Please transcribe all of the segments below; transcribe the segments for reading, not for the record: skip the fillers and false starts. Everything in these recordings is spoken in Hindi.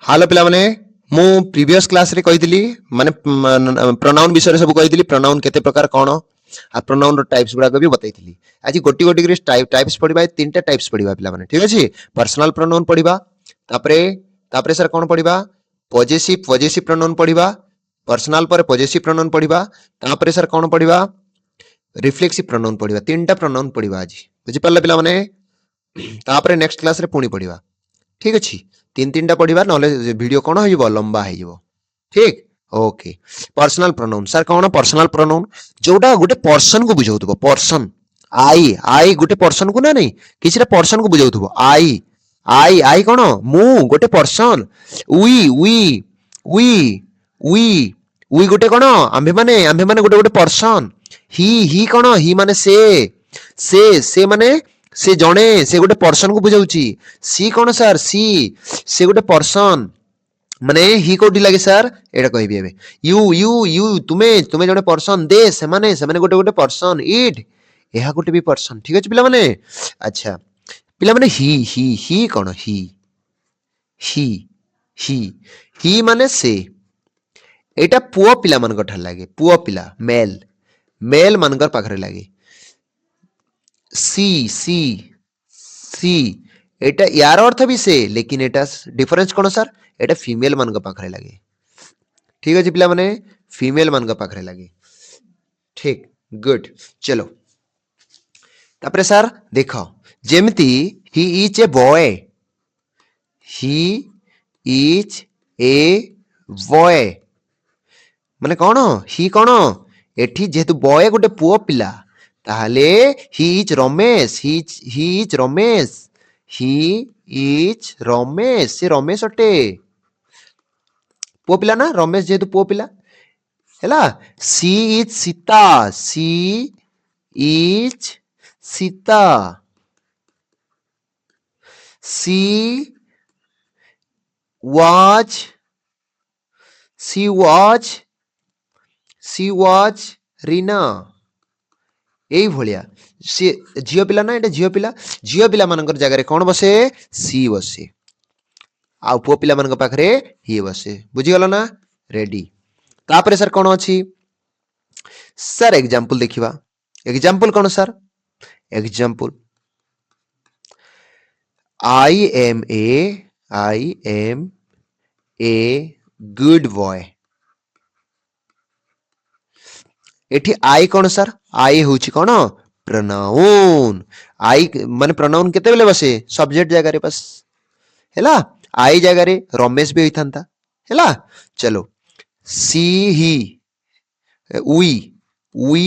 हालो पिला माने मु प्रीवियस क्लास रे कहितली माने प्रोनाउन विषय सब कहितली प्रोनाउन केते प्रकार कोन आ प्रोनाउन रो टाइप्स गुडा भी बताइतली। आज गोटी गोटी करी टाइप्स पढिबा तीनटा टाइप्स पढिबा पिला माने ठीक अछि। पर्सनल प्रोनाउन पढिबा तापरे तापरे सर कोन पढिबा पॉजेसिव प्रोनाउन पढिबा पर्सनल पर पॉजेसिव प्रोनाउन पढिबा तापरे सर कोन पढिबा रिफ्लेक्सिव प्रोनाउन पढिबा तीनटा प्रोनाउन पढिबा आज बुझि परला पिला माने। तापरे नेक्स्ट क्लास रे पुणी पढिबा ठीक अछि। तीन तीन टा पढ़िबा नले वीडियो कोन होइबो लंबा होइबो ठीक ओके। पर्सनल प्रोनाउन सर कोन पर्सनल प्रोनाउन जोटा गोटे पर्सन को बुझाउतबो पर्सन आई आई गोटे पर्सन को ना नहीं किछरा पर्सन को बुझाउतबो आई आई आई कोन मु गोटे person we we we we we गोटे कोन आम्भे माने गोटे गोटे पर्सन ही कोन ही माने से माने से जणे से गोटे पर्सन को बुझाउची सी कोन सर सी से गोटे पर्सन माने ही कोठी लागे सर एटा कहबी एबे यू तुमे तुमे जणे पर्सन दे से माने गोटे गोटे पर्सन इट एहा गोटे भी पर्सन ठीक अछि पिला माने। अच्छा पिला माने ही कोन ही माने से एटा पुओ पिला मन कठा लागे पुओ पिला मेल मेल मानकर पाखरे लागे सी सी सी एटा यार अर्थ भी से लेकिन एटा डिफरेंस कोन सर एटा फीमेल मान पाखरे लागे ठीक अछि पिला माने फीमेल मान पाखरे लागे ठीक गुड। चलो तापरे सर देखो जेमती he is a boy he is a boy माने कोन ही कोन एठी जेतु बॉय गोटे पुओ पिला ताहले he is Ramesh he is Ramesh he is Ramesh से रमेश अटे पुओ पिला ना रमेश जेतु पुओ पिला हैला। She is Sita she is Sita she was Reena एई भलिया सी झियो पिला ना एटा झियो पिला मानकर जगह रे कोन बसे सी बसे आ पुओ पिला मानकर पाखरे ही बसे बुझी गलो ना रेडी। तापरे सर कोन अछि सर एग्जांपल देखिबा एग्जांपल कोन sir example I am a good boy एठी आई कोन सर आई होची कोन प्रोनाउन आई माने प्रोनाउन केते बेले बसे सब्जेक्ट जगह रे बस हैला आई जगह रे रमेश भी होइथांता हैला। चलो सी ही वी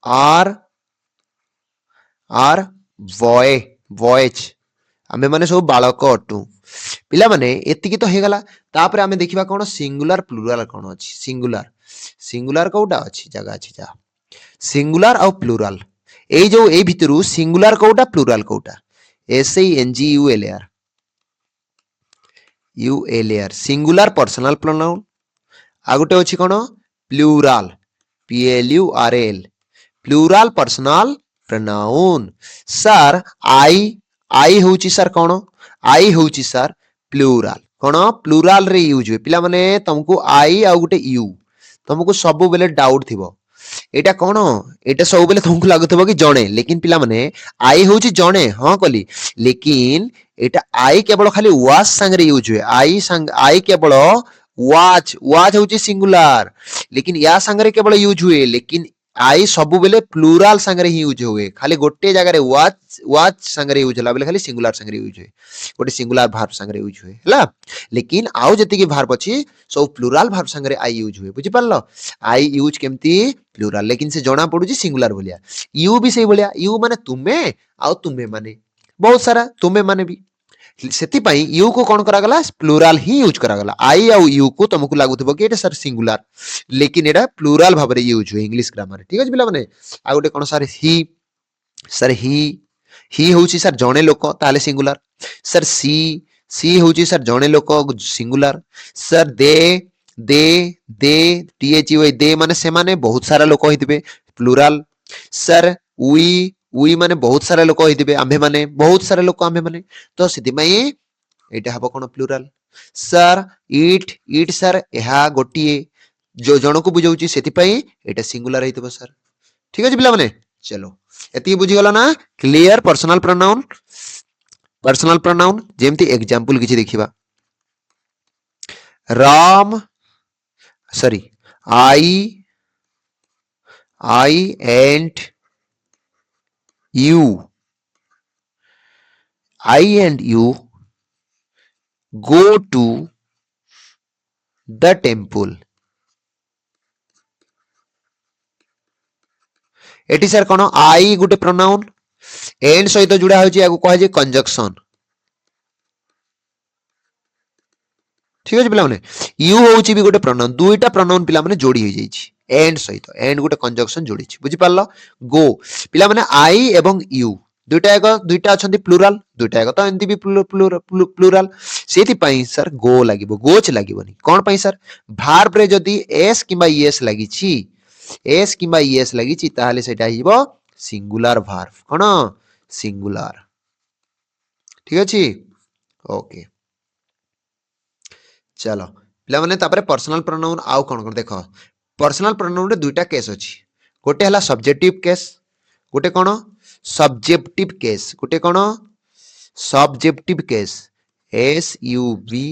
आर बॉयज आमे माने सब बालक अटू पिला माने एतिकी तो हेगला। तापरे आमे देखिबा कोन सिंगुलर प्लुरल कोन अछि सिंगुलर कोटा अछि जगह अछि जा सिंगुलर और प्लुरल ए जो ए भितरु सिंगुलर कोटा प्लुरल कोटा S A N G U L A R singular personal pronoun आ गोटे अछि कोन plural P L U R L plural personal pronoun sir I होची सर कोन आई होची सर प्लुरल कोन प्लुरल रे यूज हुए पिला माने तुमको आई आ गोटे यू तुमको सब बेले डाउट थिबो एटा कोन एटा सब बेले तुमको लागुथबो कि जणे लेकिन पिला माने आई होची जणे हां कली लेकिन एटा आई केवल खाली वाज संग रे यूज हुए आई केवल वाज होची सिंगुलर लेकिन या संग रे केवल यूज हुए लेकिन आई सब बेले प्लुरल संग रे ही यूज हुए खाली गोटे जगह रे वाज संग रे यूज होला बेले खाली सिंगुलर संग रे यूज हुए गोटे सिंगुलर वर्ब संग रे यूज हुए हला लेकिन आउ जति की वर्ब अछि सब प्लुरल वर्ब संग रे आई यूज हुए बुझि पारलो आई यूज केमती प्लुरल लेकिन से जणा पडुची सिंगुलर बोलिया यू भी सही बोलिया यू माने तुमे आउ तुमे माने बहुत सारा तुमे माने भी सेति पई यू को कोन करा गला प्लुरल ही यूज करा गला आई आउ यू को तुमको लागुथबो कि एटा सर सिंगुलर लेकिन एटा प्लुरल भाबरे यूज हुए इंग्लिश ग्रामर ठीक अछि पिला माने आ गोटे कोन सर ही होची सर जणे लोक ताले सिंगुलर सर सी होची सर जणे लोक सिंगुलर सर दे टीएचयू दे माने से माने बहुत सारा लोक होइतबे प्लुरल सर वी माने बहुत सारा लोक होइतबे आम्भे माने बहुत सारा लोक आम्भे माने तो सिति मई एटा हबो कोन प्लुरल सर इट सर यह गोटे जो जन को बुझाऊँ से एटा सिंगुलर होइतबो सर। ठीक अछि पिला माने चलो एति बुझी गला ना क्लियर पर्सनल प्रोनाउन जेमती एग्जांपल किछि देखिबा Ram sorry I and you go to the temple eighty sir कौन आई गोटे प्रोनाउन एंड सहित जुड़ा होची आगु कह जे कंजक्शन। ठीक अछि पिला माने यू होची भी गोटे प्रोनाउन दुईटा प्रोनाउन पिला माने जोड़ी हो जाईची एंड सहित एंड गोटे कंजक्शन जोड़ी छी बुझी पारलो गो पिला माने आई एवं यू दुईटा अछंती प्लुराल दुईटा एक तो एंती भी प्लुराल सेति पई सर गो लागिबो गोच लागिबोनी कोन पई सर भार्ब रे जदी एस किबा ईएस लागी छी एस किबा ईएस लागी छी ताहाले सेटा हिबो सिंगुलर भार्ब कोन सिंगुलर। ठीक अछि ओके चलो पिला माने तापरे पर्सनल प्रोनाउन आउ कोन कोन देखो पर्सनल प्रोनाउन रे दुईटा केस अछि गोटे हला सब्जेक्टिव केस गोटे कोन सब्जेक्टिव केस गोटे कोन subjective case S U V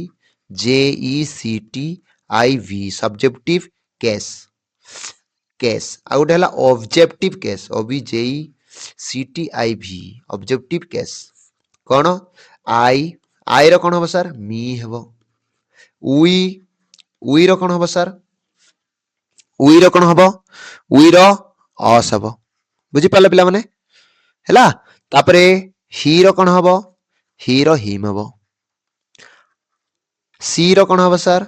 J E C T I V subjective case case आ गोटे हला objective case O B J E C T I V objective case कोन आई रो कोन हो सर मी हेबो उई रो कोन हो सर उई रो कोन हबो उई रो अस हबो बुझी पाले पिला माने हैला तापरे ही रो कोन हबो ही रो हिम हबो सी रो कोन हबो सर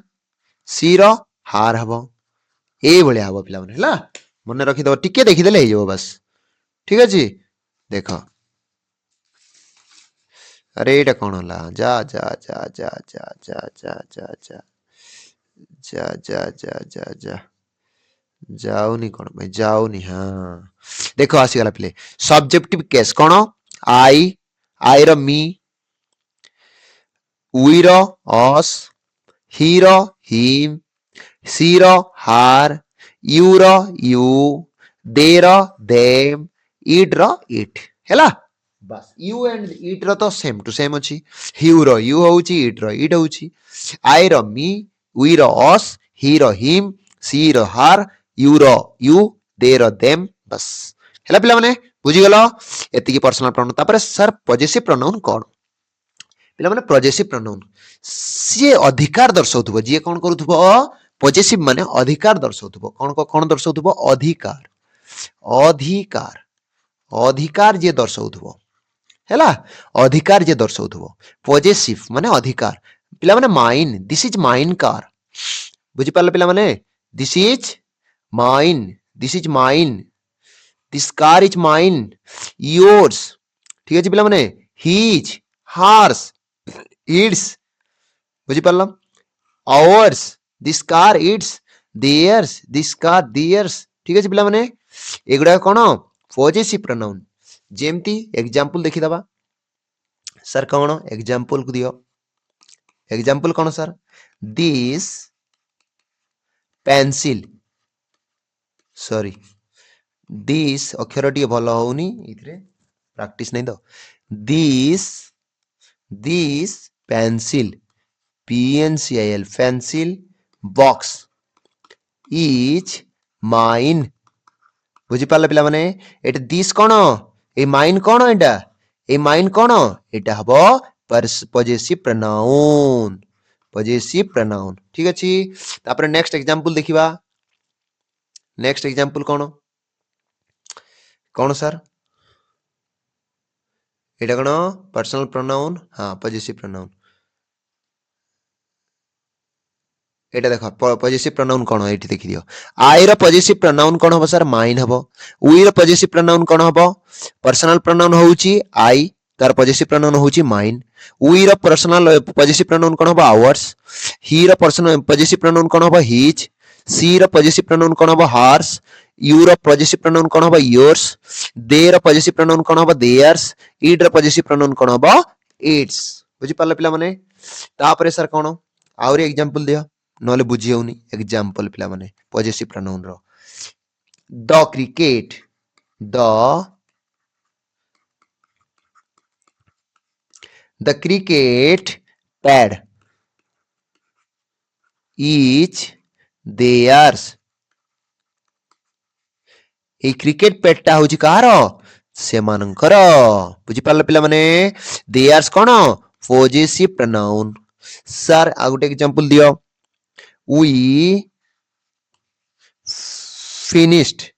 सी रो हार हबो ए भलिया हबो पिला माने हैला मने रखि दो टिके देखि देले हे जो बस। ठीक अछि देखो अरे एटा कोन होला जा जा जा जा जा जा जा जा जा जा जा जा जा जा जाऊनी कौन भाई जाऊनी हाँ देखो आसीगला प्ले सब्जेक्टिव केस कौन आई रो मी उई रो अस ही रो him she or her you or you they or them it or it हैला बस यू एंड इट रो तो सेम टू सेम अछि यू रो यू होउची इट रो इट होउची आई रो मी उई रो अस ही रो him she or her you or you they or them बस हैला पिला माने बुझी गलो एतिकी पर्सनल प्रोनाउन तापर सर पॉजिटिव प्रोनाउन कोन पिला माने पॉजिटिव प्रोनाउन सी अधिकार दर्शाउथबो जे कोन करूथबो पॉजिटिव माने अधिकार दर्शाउथबो कोन दर्शाउथबो अधिकार अधिकार अधिकार जे दर्शाउथबो हैला अधिकार जे दर्शाउथबो पॉजिटिव माने अधिकार पिला माने mine this is mine car बुझी पाले पिला माने this is mine this car is mine yours ठीक अछि पिला माने हिज हार्स इट्स बुझी पारलम ours this car its theirs this car theirs ठीक अछि पिला माने एगुडा कोन पॉजिटिव प्रोनाउन जेमती एग्जांपल देखि दबा सर कोन एग्जांपल को दियो एग्जांपल कोन sir this pencil sorry this अक्षर टी भलो होउनी इथरे प्रैक्टिस नहीं दो this pencil PNCIL pencil box is mine बुझी पाले पिला माने एट दिस कोन ए माइन कोन एटा हबो पॉजिटिव प्रोनाउन ठीक अछि तापर नेक्स्ट एग्जांपल देखिबा नेक्स्ट एग्जांपल कोन सर एटा कोन पर्सनल प्रोनाउन हाँ पॉजिटिव प्रोनाउन एटा देखो पॉजिटिव प्रोनाउन कोन एठी देखि दियो आई रो पॉजिटिव प्रोनाउन कोन हबो सर माइन हबो उई रो पॉजिटिव प्रोनाउन कोन हबो पर्सनल प्रोनाउन होउची आई तार पॉजिटिव प्रोनाउन होउची माइन उई रो पर्सनल पॉजिटिव प्रोनाउन कोन हबो आवर्स ही रो पर्सनल पॉजिटिव प्रोनाउन कोन हबो हिज सी रो पॉजिटिव प्रोनाउन कोन हबो हार्स यू रो पॉजिटिव प्रोनाउन कोन हबो योर्स दे रो पॉजिटिव प्रोनाउन कोन हबो देयर्स इट रो पॉजिटिव प्रोनाउन कोन हबो इट्स बुझी पाले पिला माने तापर सर कौन आउरी एग्जांपल दियो नले बुझी होनी एग्जांपल पिला माने पॉजिटिव प्रोनाउन रो the cricket the cricket pad is theirs ए क्रिकेट पैडटा होची कार सेमानकर बुझी पारले पिला माने देयर्स कौन पॉजिटिव प्रोनाउन सर आ गोटे एग्जांपल दियो we finished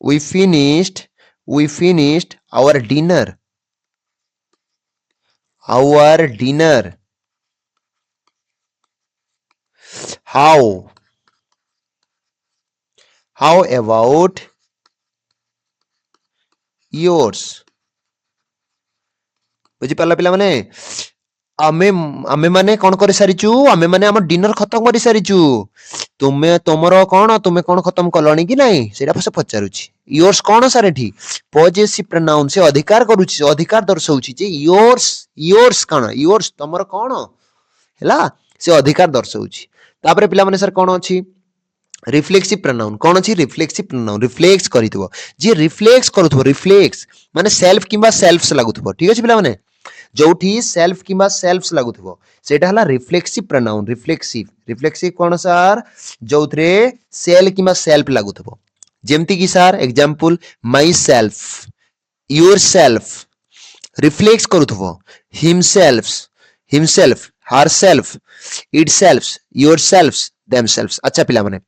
we finished our dinner how about yours बुझी पारला पिला माने आमे आमे माने कौन कर सारिचु आमे माने हम डिनर खत्म कर सारिचु तुमे तोमरो कौन तुमे कौन खत्म कलणी कि नहीं सेटा पसे पचारुची योर्स कौन सर एठी पॉजिटिव प्रोनाउन से अधिकार करूची अधिकार दर्शाउची जे योर्स कौन योर्स तोमरो कौन हैला से अधिकार दर्शाउची तापरे पिला माने सर कौन अछि रिफ्लेक्सिव प्रोनाउन कौन अछि रिफ्लेक्सिव प्रोनाउन रिफ्लेक्स करितबो जे रिफ्लेक्स करूथबो रिफ्लेक्स माने सेल्फ किबा सेल्फ्स लागुथबो ठीक अछि पिला माने जोठी सेल्फ किबा सेल्फ्स लागुथबो सेटा हला रिफ्लेक्सिव प्रोनाउन रिफ्लेक्सिव कौन सर जोथरे सेल किबा सेल्फ लागुथबो जेमति कि sir example myself yourself reflex करूथबो himself herself itself yourselfs themselves अच्छा पिला माने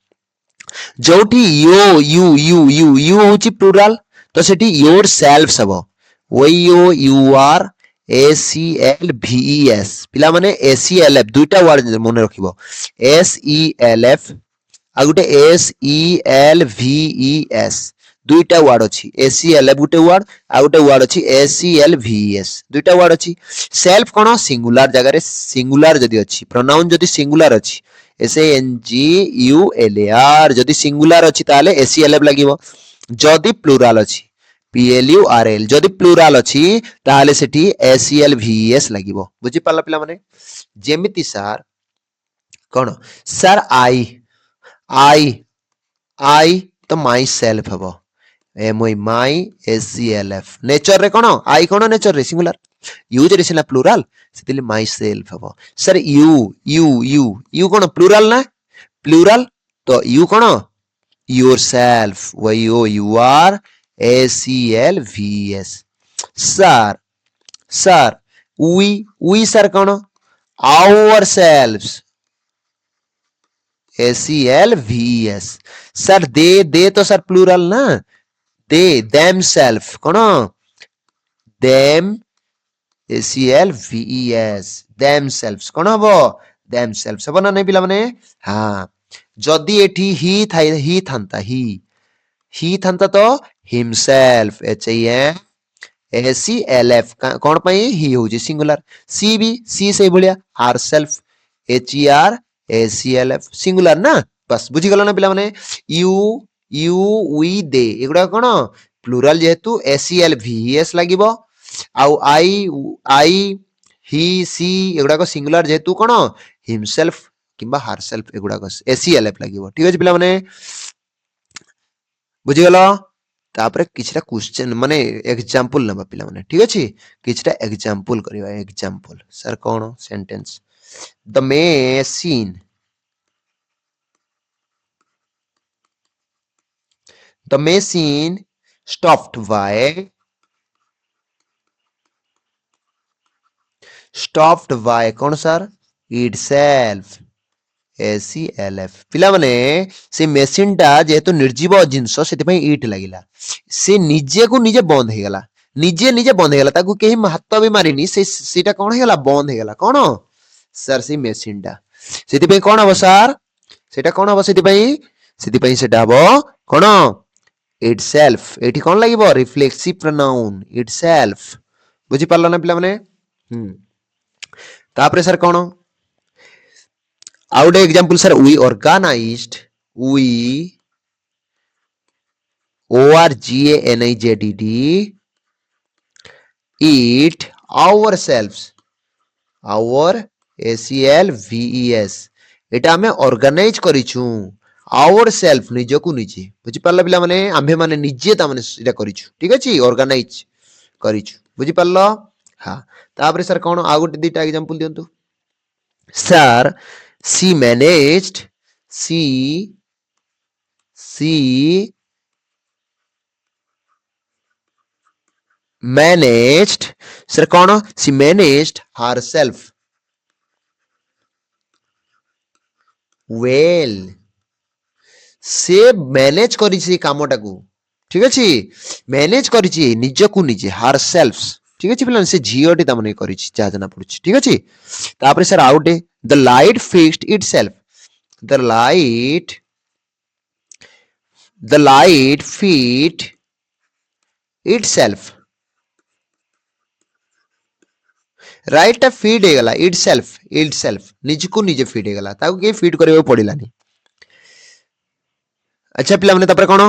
जोठी यू होची प्लुराल तो सेठी योर सेल्फ्स हबो ओ यू आर ACLVES पिला माने ACLF दुईटा वर्ड मन रखिबो SELF आ गुटे SELVES दुईटा वर्ड अछि ACLF गुटे वर्ड आ गुटे वर्ड अछि ACLVES दुईटा वर्ड अछि सेल्फ कोन सिंगुलर जगह रे सिंगुलर जदी अछि प्रोनाउन जदी सिंगुलर अछि SANGULAR जदी सिंगुलर अछि ताले ACLF लागिबो जदी प्लुराल अछि PLURAL जदी प्लुराल अछि ताले सेठी ACLVES लागिबो बुझी पाला पिला माने जेमिति सर कोन सर आई तो माई सेल्फ हबो माई ACLF नेचर रे कोन आई कोन नेचर रे सिंगुलर यूज रे सिला प्लुराल सेतिले माई सेल्फ हबो सर यू कोन प्लुराल ना प्लुराल तो यू कोन yourself you are ACLVES sir we sir कोन ourselves ACLVES सर दे तो सर प्लुरल ना दे themselves कोन them ACLVES themselves कोन हबो themselves हबो ना नै पिला माने हां जदी एठी ही थांता तो himself HIMSELF कोन पई ही होजी सिंगुलर सी से भलिया herself HERACLF सिंगुलर ना बस बुझी गलो ना पिला माने यू वी दे एगुडा कोन प्लुरल जेहेतु ACLVES लागिबो आउ आई ही सी एगुडा को सिंगुलर जेहेतु कोन हिमसेल्फ किबा हरसेल्फ एगुडा को ACLF लागिबो ठीक अछि पिला माने बुझी गलो तापरे किछटा क्वेश्चन माने एग्जांपल नबा पिला माने ठीक अछि किछटा एग्जांपल करिवा एग्जांपल सर कोन sentence the machine stopped by कोन सर itself ACLF पिला माने से मशीन टा जेहेतु निर्जीव जिंस सेति पई ईट लागिला से निजे को निजे बंद हे गला निजे बंद हे गला ताकू केही हाथ भी मारिनी सेटा कोन हे गला बंद हे गला कोन सर से मशीन टा सेति पई कोन हबो सर सेटा कोन हबो सेति पई सेटा हबो कोन itself एठी कोन लागिबो रिफ्लेक्सिव प्रोनाउन itself बुझी पारला ना पिला माने तापरे sir cone out example sir we ORGANIZED, eat ourselves, our ACLVES, এটা আমি অর্গানাইজ করিছু আওর সেলফ নিজকু নিজে বুঝিপারল পিলা মানে আম্ভে মানে নিজে তা মানে এটা করিছু ঠিক আছে অর্গানাইজ করিছু বুঝিপারল হ্যাঁ তারপরে স্যার কোন আর গোটে দুইটা এক্সাম্পল দিয়ন্তু sir she managed she she managed sir कौन she managed herself well से मैनेज करिछि कामटाकू ठीक अछि मैनेज करिछि निजकू निजे herself ठीक अछि पिलान से झियोटी त माने करिछि जा जना पड़ुछि ठीक अछि तापर सर आउटे the light fixed itself the light fit itself right टा फीड हे गला इटसेल्फ निजकू निजे फीड हे गला ताकू के फीड करबो पड़िलानी अच्छा पिला माने तापर कोन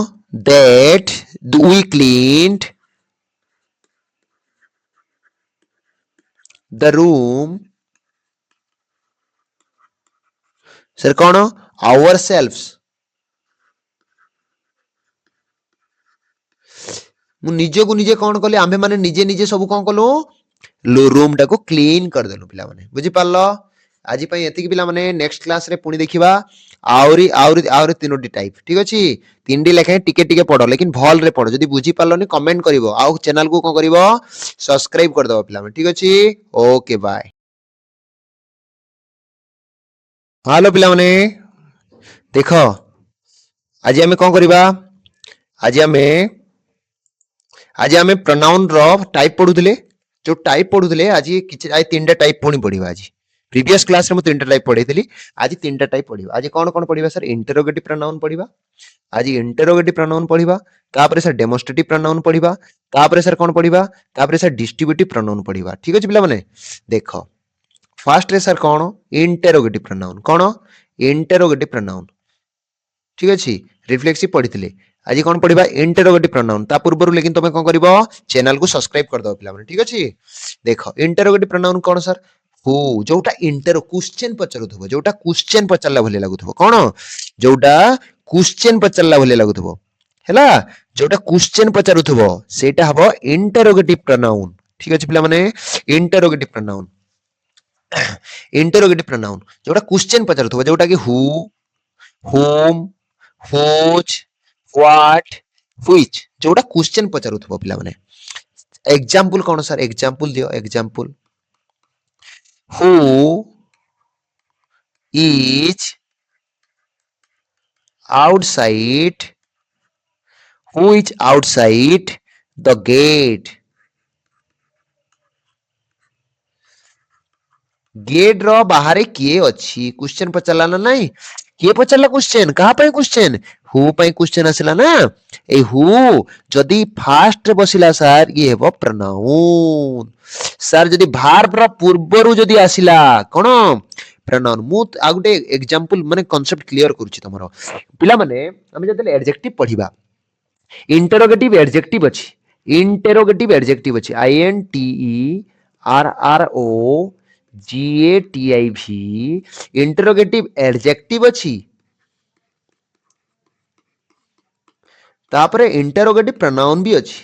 that we cleaned the room sir कोन आवर सेल्फ्स मु निजे को निजे कौन कली आम्भे माने निजे निजे सब कौन कलु रूम टाको क्लीन कर देलु पिला माने बुझी पारलो आज पई एतिकी पिला माने नेक्स्ट क्लास रे पुनी देखिबा आउरी तीनोटी टाइप ठीक अछि तीनडी लेखे टिके टिके पढो लेकिन भल रे पढो जदी बुझी पारलोनी कमेंट करिवो आउ चैनल को को करिवो सब्सक्राइब कर दो पिला माने ठीक अछि ओके बाय हेलो पिला माने देखो आज हमें कौन करिबा आज हमें प्रोनाउन रो टाइप पढुतले जो टाइप पढुतले आज किछ आज तीनटा टाइप पुनी पढिबा आज प्रीवियस क्लास रे मु तीनटा टाइप पढैतली आज तीनटा टाइप पढिबा आज कोन कोन पढिबा सर इंटरोगेटिव प्रोनाउन पढिबा आज इंटरोगेटिव प्रोनाउन पढिबा तापरे सर डेमोस्ट्रेटिव प्रोनाउन पढिबा तापरे सर कोन पढिबा तापरे सर डिस्ट्रीब्यूटिव प्रोनाउन पढिबा ठीक अछि पिला माने देखो फर्स्ट रे सर कोन इंटरोगेटिव प्रोनाउन कोन इंटरोगेटिव प्रोनाउन ठीक अछि रिफ्लेक्सिव पढितले आज कोन पढिबा इंटरोगेटिव प्रोनाउन ता पूर्वरु लेकिन तमे कोन करिवो चैनल को सब्सक्राइब कर दो पिला माने ठीक अछि देखो इंटरोगेटिव प्रोनाउन कोन सर हु जोटा इंटर क्वेश्चन पचरुथबो जोटा क्वेश्चन पचरला भले लागुथबो कोन जोटा क्वेश्चन पचरला भले लागुथबो हैला जोटा क्वेश्चन पचरुथबो सेटा हबो इंटरोगेटिव प्रोनाउन ठीक अछि पिला माने इंटरोगेटिव प्रोनाउन इंटरोगेटिव प्रोनाउन जोटा क्वेश्चन पचरुथबो जोटा कि who whom whose what which जोटा क्वेश्चन पचारुथबो पिला माने एग्जांपल कोन सर एग्जांपल दियो example who is outside who is outside the gate gate रो बाहर किए अछि क्वेश्चन पचरला ना नहीं किए पचरला क्वेश्चन कहा पे क्वेश्चन हु पे क्वेश्चन आसिला ना ए हु जदी फास्ट रे बसिला सर ये हेबो प्रोनाउन सर जदी वर्ब रो पूर्वरु जदी आसिला कोन प्रोनाउन मु आ गुटे एग्जांपल माने कांसेप्ट क्लियर करूची तमरो पिला माने हम जदले एडजेक्टिव पढिबा इंटरोगेटिव एडजेक्टिव अछि इंटरोगेटिव एडजेक्टिव अछि INTERRO GATIV इंटरोगेटिव एडजेक्टिव अछि तापरे इंटरोगेटिव प्रोनाउन भी अछि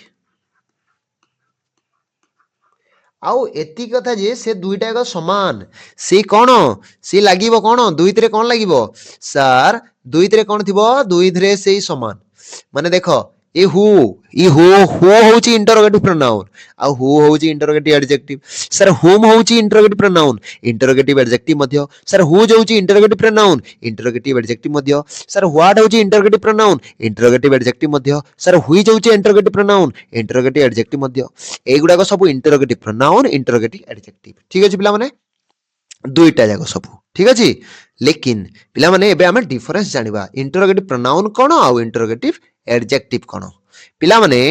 आउ एति कथा जे से दुईटा एक समान से कोन से लागिवो कोन दुईतरे कोन लागिवो सर दुईतरे कोन थिबो दुईतरे सेही समान माने देखो ए हु होउची इंटरोगेटिव प्रोनाउन आ हु होउची इंटरोगेटिव एडजेक्टिव सर हुम होउची इंटरोगेटिव प्रोनाउन इंटरोगेटिव एडजेक्टिव मध्य सर हु होउची इंटरोगेटिव प्रोनाउन इंटरोगेटिव एडजेक्टिव मध्य सर व्हाट होउची इंटरोगेटिव प्रोनाउन इंटरोगेटिव एडजेक्टिव मध्य सर व्हिच होउची इंटरोगेटिव प्रोनाउन इंटरोगेटिव एडजेक्टिव मध्य एगुडा को सब इंटरोगेटिव प्रोनाउन इंटरोगेटिव एडजेक्टिव ठीक अछि पिला माने दुईटा जाको सब ठीक अछि लेकिन पिला माने एबे हमें डिफरेंस जानिबा इंटरोगेटिव प्रोनाउन कोन आ इंटरोगेटिव एडजेक्टिव कोन पिला माने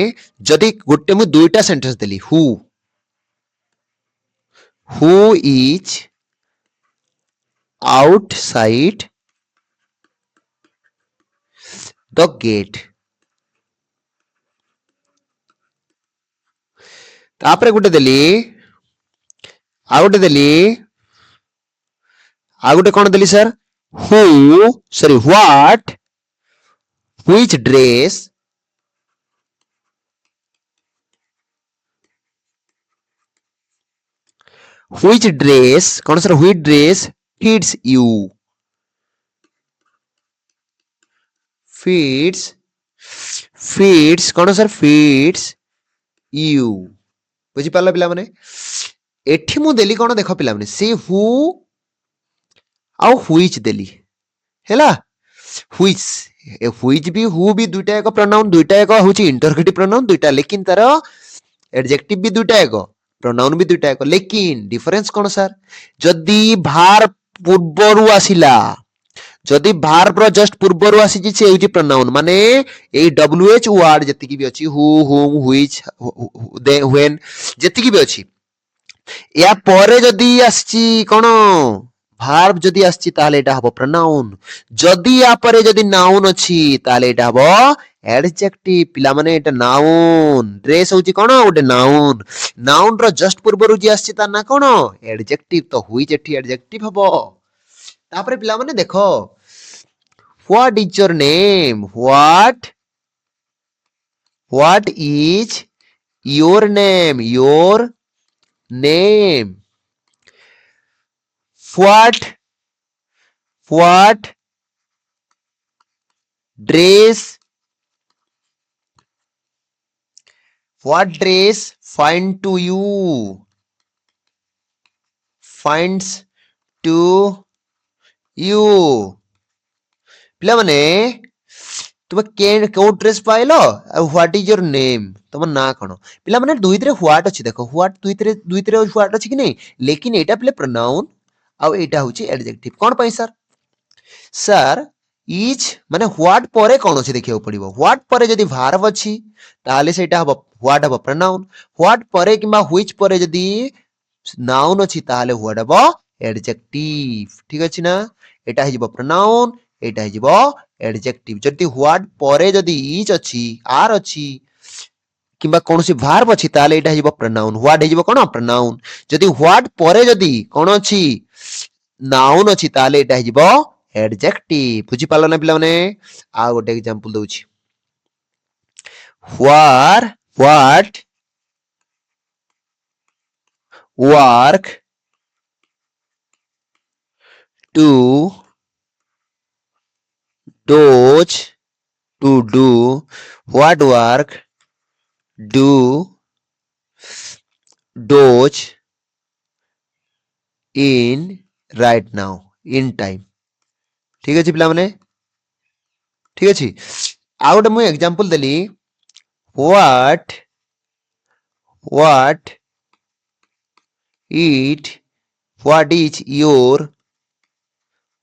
जदी गुटे मु दुईटा सेंटेंस देली who is outside the gate तापरे गुटे देली आ गुटे देली आ गुटे कोन देली sir who sorry what which dress कौन sir which dress fits you fits कौन सर fits you बुझी पाला पिला माने एठी मु देली कौन देख पिला माने से हु आउ व्हिच देली हैला व्हिच भी हु भी दुईटा एक प्रोनाउन दुईटा एक होची इंटरगेटिव प्रोनाउन दुईटा लेकिन तार एडजेक्टिव भी दुईटा एक प्रोनाउन भी दुईटा एक लेकिन डिफरेंस कौन सर जदी भार पूर्वरु आसिला जदि भार्ब रो जस्ट पूर्वरु आसी से होची प्रोनाउन माने ए डब्ल्यूएच वर्ड जति भी अछि हु हुम व्हिच दे व्हेन जति भी अछि या परे जदि आसी कोन भार्ब जदि आसी ताले एटा हबो प्रोनाउन जदि या परे जदि नाउन अछि ताले एटा हबो एडजेक्टिव पिला माने एटा नाउन ड्रेस होची कोन ओटे नाउन नाउन रो जस्ट पूर्वरु जे आसी ता ना कोन एडजेक्टिव तो व्हिच एठी एडजेक्टिव हबो तापरे पिला माने देखो what is your name what is your name what dress finds to you पिला माने तुम के को dress pilo what is your name तुम ना कोन पिला माने दुईतरे व्हाट अछि देखो व्हाट दुईतरे व्हाट अछि कि नहीं लेकिन एटा पिले प्रोनाउन आ एटा होची एडजेक्टिव कोन पई सर इज माने व्हाट परे कोन अछि देखियो पड़िबो व्हाट परे जदी वर्ब अछि ताले सेटा हबो व्हाट हबो प्रोनाउन व्हाट परे किबा व्हिच परे जदी नाउन अछि ताले व्हाट हबो एडजेक्टिव ठीक अछि ना एटा हिजबो प्रोनाउन एटा हिजबो एडजेक्टिव जदी व्हाट परे जदी इज अछि आर अछि किबा कोनसी वर्ब अछि ताले एटा हिजबो प्रोनाउन व्हाट हिजबो कोन प्रोनाउन जदी व्हाट परे जदी कोन अछि नाउन अछि ताले एटा हिजबो एडजेक्टिव बुझी पालो ना पिला माने आ गोटे example दउछि what work to does to do what work do does in right now in time ठीक अछि पिला माने ठीक अछि आ गोटे मु example Delhi what is your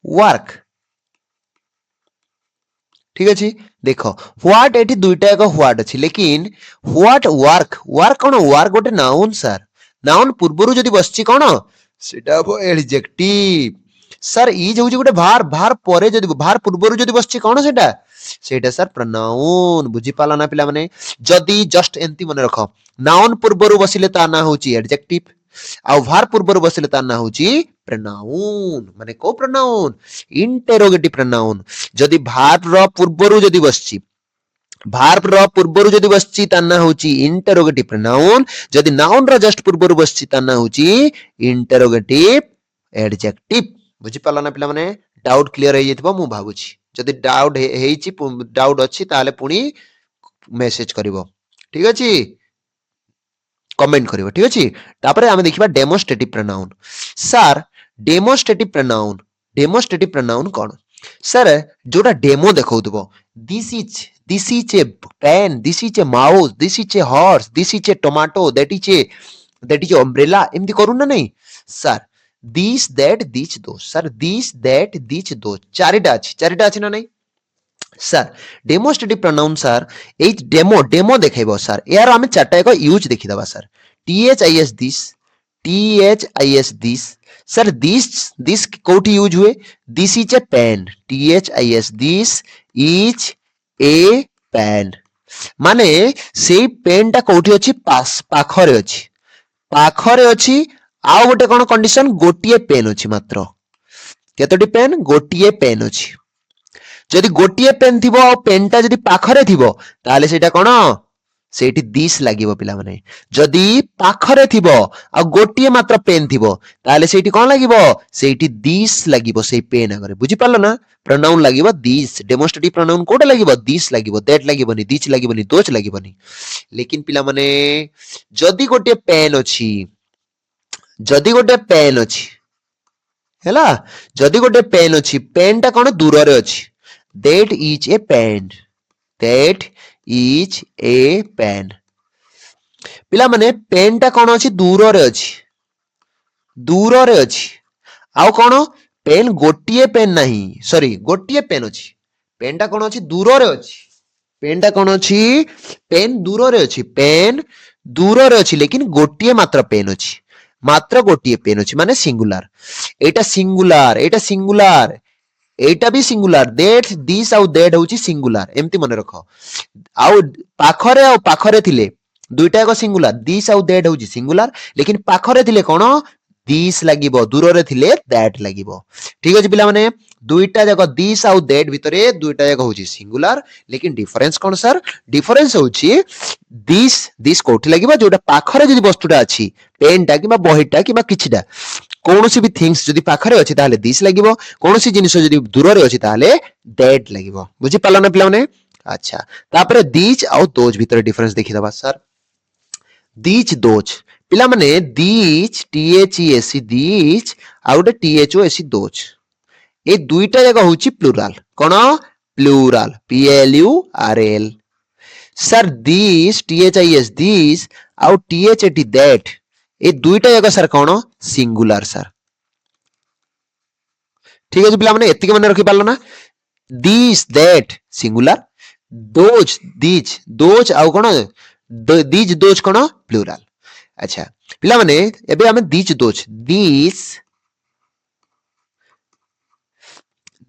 work ठीक अछि देखो व्हाट एठी दुईटा एक व्हाट अछि लेकिन व्हाट वर्क कोन वर्क गोटे नाउन सर नाउन पूर्वरु जदी बसछि कोन सेटा हो एडजेक्टिव सर इज होउछि गोटे भार परे जदी भार पूर्वरु जदी बसछि कोन सेटा सर प्रोनाउन बुझी पाला ना पिला माने जदी जस्ट एंती मने रखो नाउन पूर्वरु बसिले ता ना होउछि एडजेक्टिव आ भार पूर्वरु बसिले ता ना होउछि प्रोनाउन माने को प्रोनाउन इंटरोगेटिव प्रोनाउन जदी भार रो पूर्वरु जदी बसछि भार्ब रो पूर्वरु जदी बसछि ता ना होउछि इंटरोगेटिव प्रोनाउन जदी नाउन रो जस्ट पूर्वरु बसछि ता ना होउछि इंटरोगेटिव एडजेक्टिव बुझी पाला ना पिला माने डाउट क्लियर हे जेतबो मु भाबुछि जदी डाउट हेइछि डाउट अछि ताले पुनी मेसेज करिवो ठीक अछि कमेंट करिवो ठीक अछि तापरे आमे देखिबा demonstrative pronoun sir demonstrative pronoun कोन सर जोटा डेमो देखौतबो this is a pen this is a mouse this is a horse this is a tomato that is umbrella एमती करू ना नहीं sir this that this those sir this that this those चारिटा अछि ना नहीं सर डेमोस्ट्रेटिव प्रोनाउन सर ए डेमो देखाइबो सर यार आमे चारटा एक यूज देखिदबा sir this this sir this कोठी यूज हुए this is a pen this this is a pen माने से पेन टा कोठी अछि पाखरे अछि पाखरे अछि आउ गोटे कोन कंडीशन गोटिए पेन अछि मात्र केतोटी पेन गोटिए पेन अछि जदि गोटिए पेन थिबो आ पेनटा जदि पाखरे थिबो ताले सेटा कोन सेठी दिस लागिवो पिला माने जदि पाखरे थिबो आ गोटिए मात्र पेन थिबो ताले सेठी कोन लागिवो सेठी दिस लागिवो सेई पेन आगरे बुझि पारलो ना प्रोनाउन लागिवो दिस डेमोन्स्ट्रेटिव प्रोनाउन कोडे लागिवो दिस लागिवो दैट लागिवोनी दिस लागिवोनी दोच लागिवोनी लेकिन पिला माने जदि गोटे पेन अछि जदि गोटे पेन अछि हैला जदि गोटे पेन अछि पेन टा कोन दूर रे अछि that is a pen that is a pen पिला माने पेन टा कोन अछि दूर रे अछि आउ कोन पेन गोटिए पेन नहीं सॉरी गोटिए पेन अछि पेन टा कोन अछि दूर रे अछि पेन टा कोन अछि पेन दूर रे अछि लेकिन गोटिए मात्र पेन अछि मात्र गोटिए पेन अछि माने सिंगुलर एटा एटा भी सिंगुलर दैट दिस आउ दैट होची सिंगुलर एमती मने रखो आउ पाखरे थिले दुईटा को सिंगुलर दिस आउ दैट होची सिंगुलर लेकिन पाखरे थिले कोन दिस लागिवो दूर रे थिले दैट लागिवो ठीक अछि पिला माने दुईटा जाक दिस आउ दैट भितरे दुईटा जाक होची सिंगुलर लेकिन डिफरेंस कोन सर डिफरेंस होची दिस कोठी लागिवो जोटा पाखरे जदी वस्तुटा अछि पेनटा किबा बहिटा किबा किछिटा कोनोसी भी थिंग्स जदी पाखरे अछि ताले दिस लागिवो कोनोसी जिनिस जदी दूर रे अछि ताले दैट लागिवो बुझि पाला ना पिला माने अच्छा तापरे दीज आउ दोज भितरे डिफरेंस देखि दबा सर दीज दोज पिला माने दीज THES दीज आउटे THOS दोज ए दुईटा जगह होची प्लुराल कोन plural PLURAL sir these THIS these आउ THAT दैट ए दुईटा जगह सर कोन सिंगुलर सर ठीक है पिला माने एतिके माने रखि पारलो ना दिस दैट सिंगुलर दोज आउ कोन दीज दोज कोन प्लुराल अच्छा पिला माने एबे हमें these those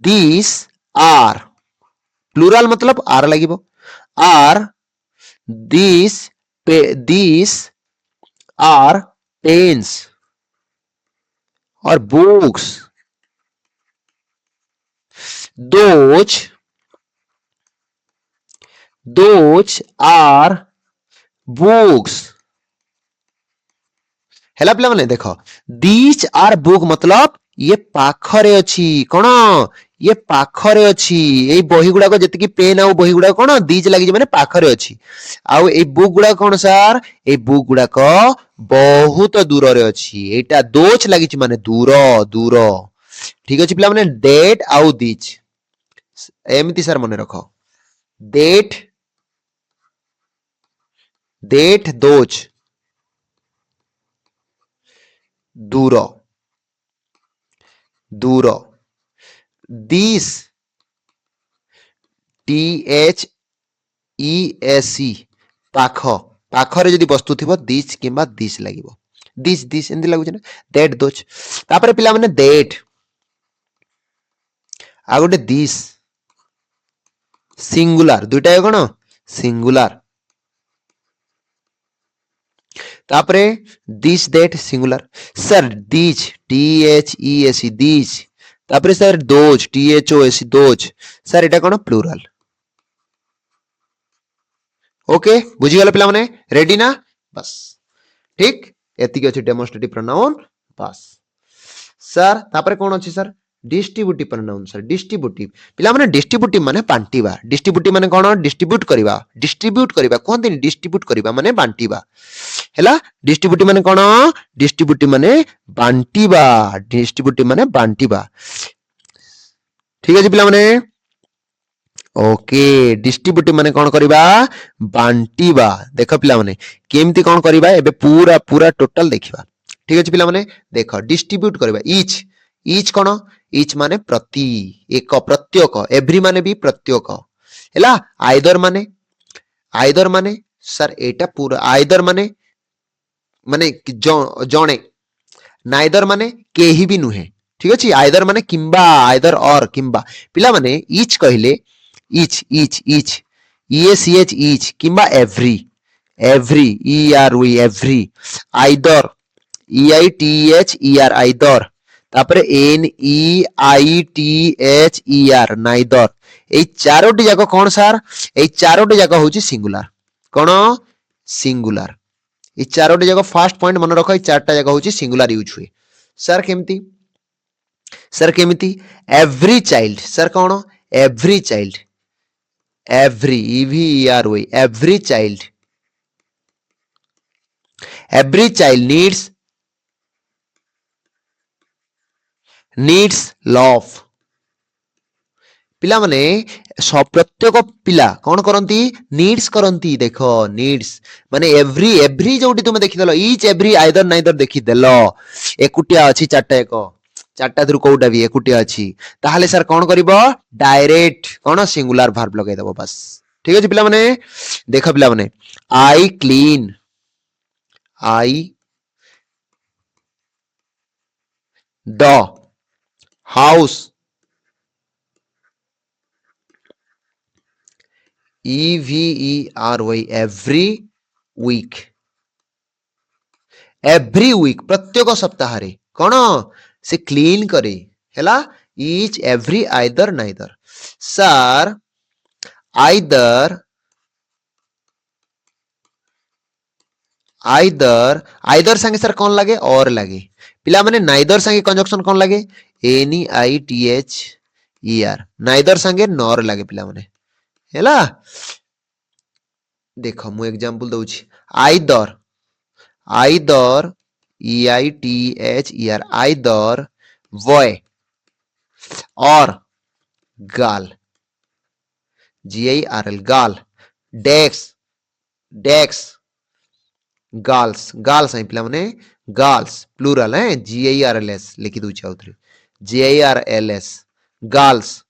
this are plural मतलब आर लागिवो आर दिस आर पेन्स और बुक्स those are books हैला पिला माने देखो these are book मतलब ये पाखरे अछि कोन ये पाखरे अछि एई बही गुडा को जति कि पेन आ बही गुडा कोन दीज लागि जे माने पाखरे अछि आ एई बुक गुडा कोन सर एई बुक गुडा को बहुत दूर रे अछि एटा दोच लागि छि माने दूर दूर ठीक अछि पिला माने डेट आउ दीज एमिति सर मने रखो डेट दोज दूर दूर दिस THESE पाख पाखरे जदी वस्तु थिबो दिस किबा दिस लागिवो दिस एंदी लागु छै ना दैट दोच तापरे पिला माने दैट आ गोटे दिस सिंगुलर दुईटा कोन सिंगुलर तापरे this that singular sir this THES this तापरे sir those THOS those sir एटा कोन प्लुराल ओके बुझी गलो पिला माने रेडी ना बस ठीक एतिक अछि डेमोन्स्ट्रेटिव प्रोनाउन बस सर तापरे कोन अछि sir distributive pronoun sir distributive पिला माने डिस्ट्रीब्यूटिव माने बांटीबा डिस्ट्रीब्यूटिव माने कोन डिस्ट्रीब्यूट करिबा कोन दिन डिस्ट्रीब्यूट करिबा माने बांटीबा हैला डिस्ट्रीब्यूटिव माने कोन डिस्ट्रीब्यूटिव माने बांटीबा ठीक अछि पिला माने ओके डिस्ट्रीब्यूटिव माने कोन करिबा बांटीबा देखो पिला माने केमती कोन करिबा एबे पूरा पूरा टोटल देखिबा ठीक अछि पिला माने देखो डिस्ट्रीब्यूट करिबा ईच कोन ईच माने प्रति एक प्रत्येक एवरी माने भी प्रत्येक हैला आइदर माने सर एटा पूरा आइदर माने जणे नाइदर माने केही भी नुहे ठीक अछि आइदर माने किंबा आइदर और किंबा पिला माने ईच कहिले ईच ECH ईच किंबा every every, E-R-V, every, either, E-I-T-H-E-R, either, ତାପରେ N-E-I-T-H-E-R, neither, এই ଚାରୋଟି ଯାକ କଣ ସାର୍? এই ଚାରୋଟି ଯାକ ହଉଛି ସିଙ୍ଗୁଲାର। କଣ? ସିଙ୍ଗୁଲାର। এই ଚାରୋଟି ଯାକ ଫାର୍ଷ୍ଟ ପଏଣ୍ଟ ମନେ ରଖ, এই ଚାରଟା ଯାକ ହଉଛି ସିଙ୍ଗୁଲାର ୟୁଜ ହୁଏ। ସାର୍ କେମିତି? ସାର୍ କେମିତି? ଏଭ୍ରି ଚାଇଲ୍ଡ, ସାର୍ କଣ? Every child, every, E-V-E-R-Y, every child, every child needs love। ପିଲାମାନେ ପ୍ରତ୍ୟେକ ପିଲା କଣ କରନ୍ତି? ନିଡ୍ସ କରନ୍ତି। ଦେଖ ନିଡ୍ସ ମାନେ ଏଭ୍ରି ଯୋଉଠି ତୁମେ ଦେଖିଦେଲ ଇଚ୍ ଏଭ୍ରି ଆଇଦର ନାଇଦର ଦେଖିଦେଲ, ଏକୁଟିଆ ଅଛି ଚାରଟା ଏକ, ଚାରଟା ଥିରୁ କୋଉଟା ବି ଏକୁଟିଆ ଅଛି, ତାହେଲେ ସାର୍ କଣ କରିବ? ଡାଇରେକ୍ଟ କଣ? ସିଙ୍ଗୁଲାର ଭାର୍ବ ଲଗେଇଦବ ବାସ୍। ଠିକ ଅଛି ପିଲାମାନେ? ଦେଖ ପିଲାମାନେ, I clean, I the house, EVERY, every week, every week, प्रत्येक सप्ताह कौन से क्लीन करे हैला, each every either neither। Sir either संगे सर कौन लगे? और लगे। पिला माने नाइदर संगे कंजक्शन कौन लगे? NEITHER, नाइदर संगे नॉर लगे पिला माने हैला। देखो मु एग्जांपल दउछि, either, either, EITHER, either boy और गर्ल, GIRL, गर्ल, डेक्स, डेक्स, गर्ल्स, गर्ल्स है पिला माने, गर्ल्स प्लूरल है, GIRLS लिखि दउछि आउथरे, GIRLS, गर्ल्स।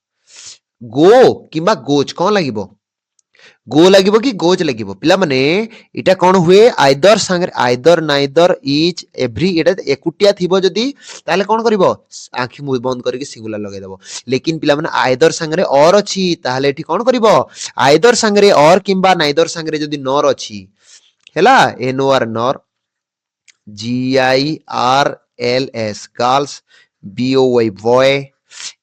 गो किबा गोज कौन लागिबो? गो लागिबो कि गोज लागिबो? पिला माने इटा कौन हुए? आइदर संगे आइदर नाइदर इच एवरी, एटा एकुटिया थिबो जदी ताले कौन करिवो? आंखि मुंह बंद करके सिंगुलर लगाइ देबो। लेकिन पिला माने आइदर संगे और अछि ताले एठी कौन करिवो? आइदर संगे और किबा नाइदर संगे जदी नॉर अछि हैला, NOR nor, GIRLS girls, BOY boy,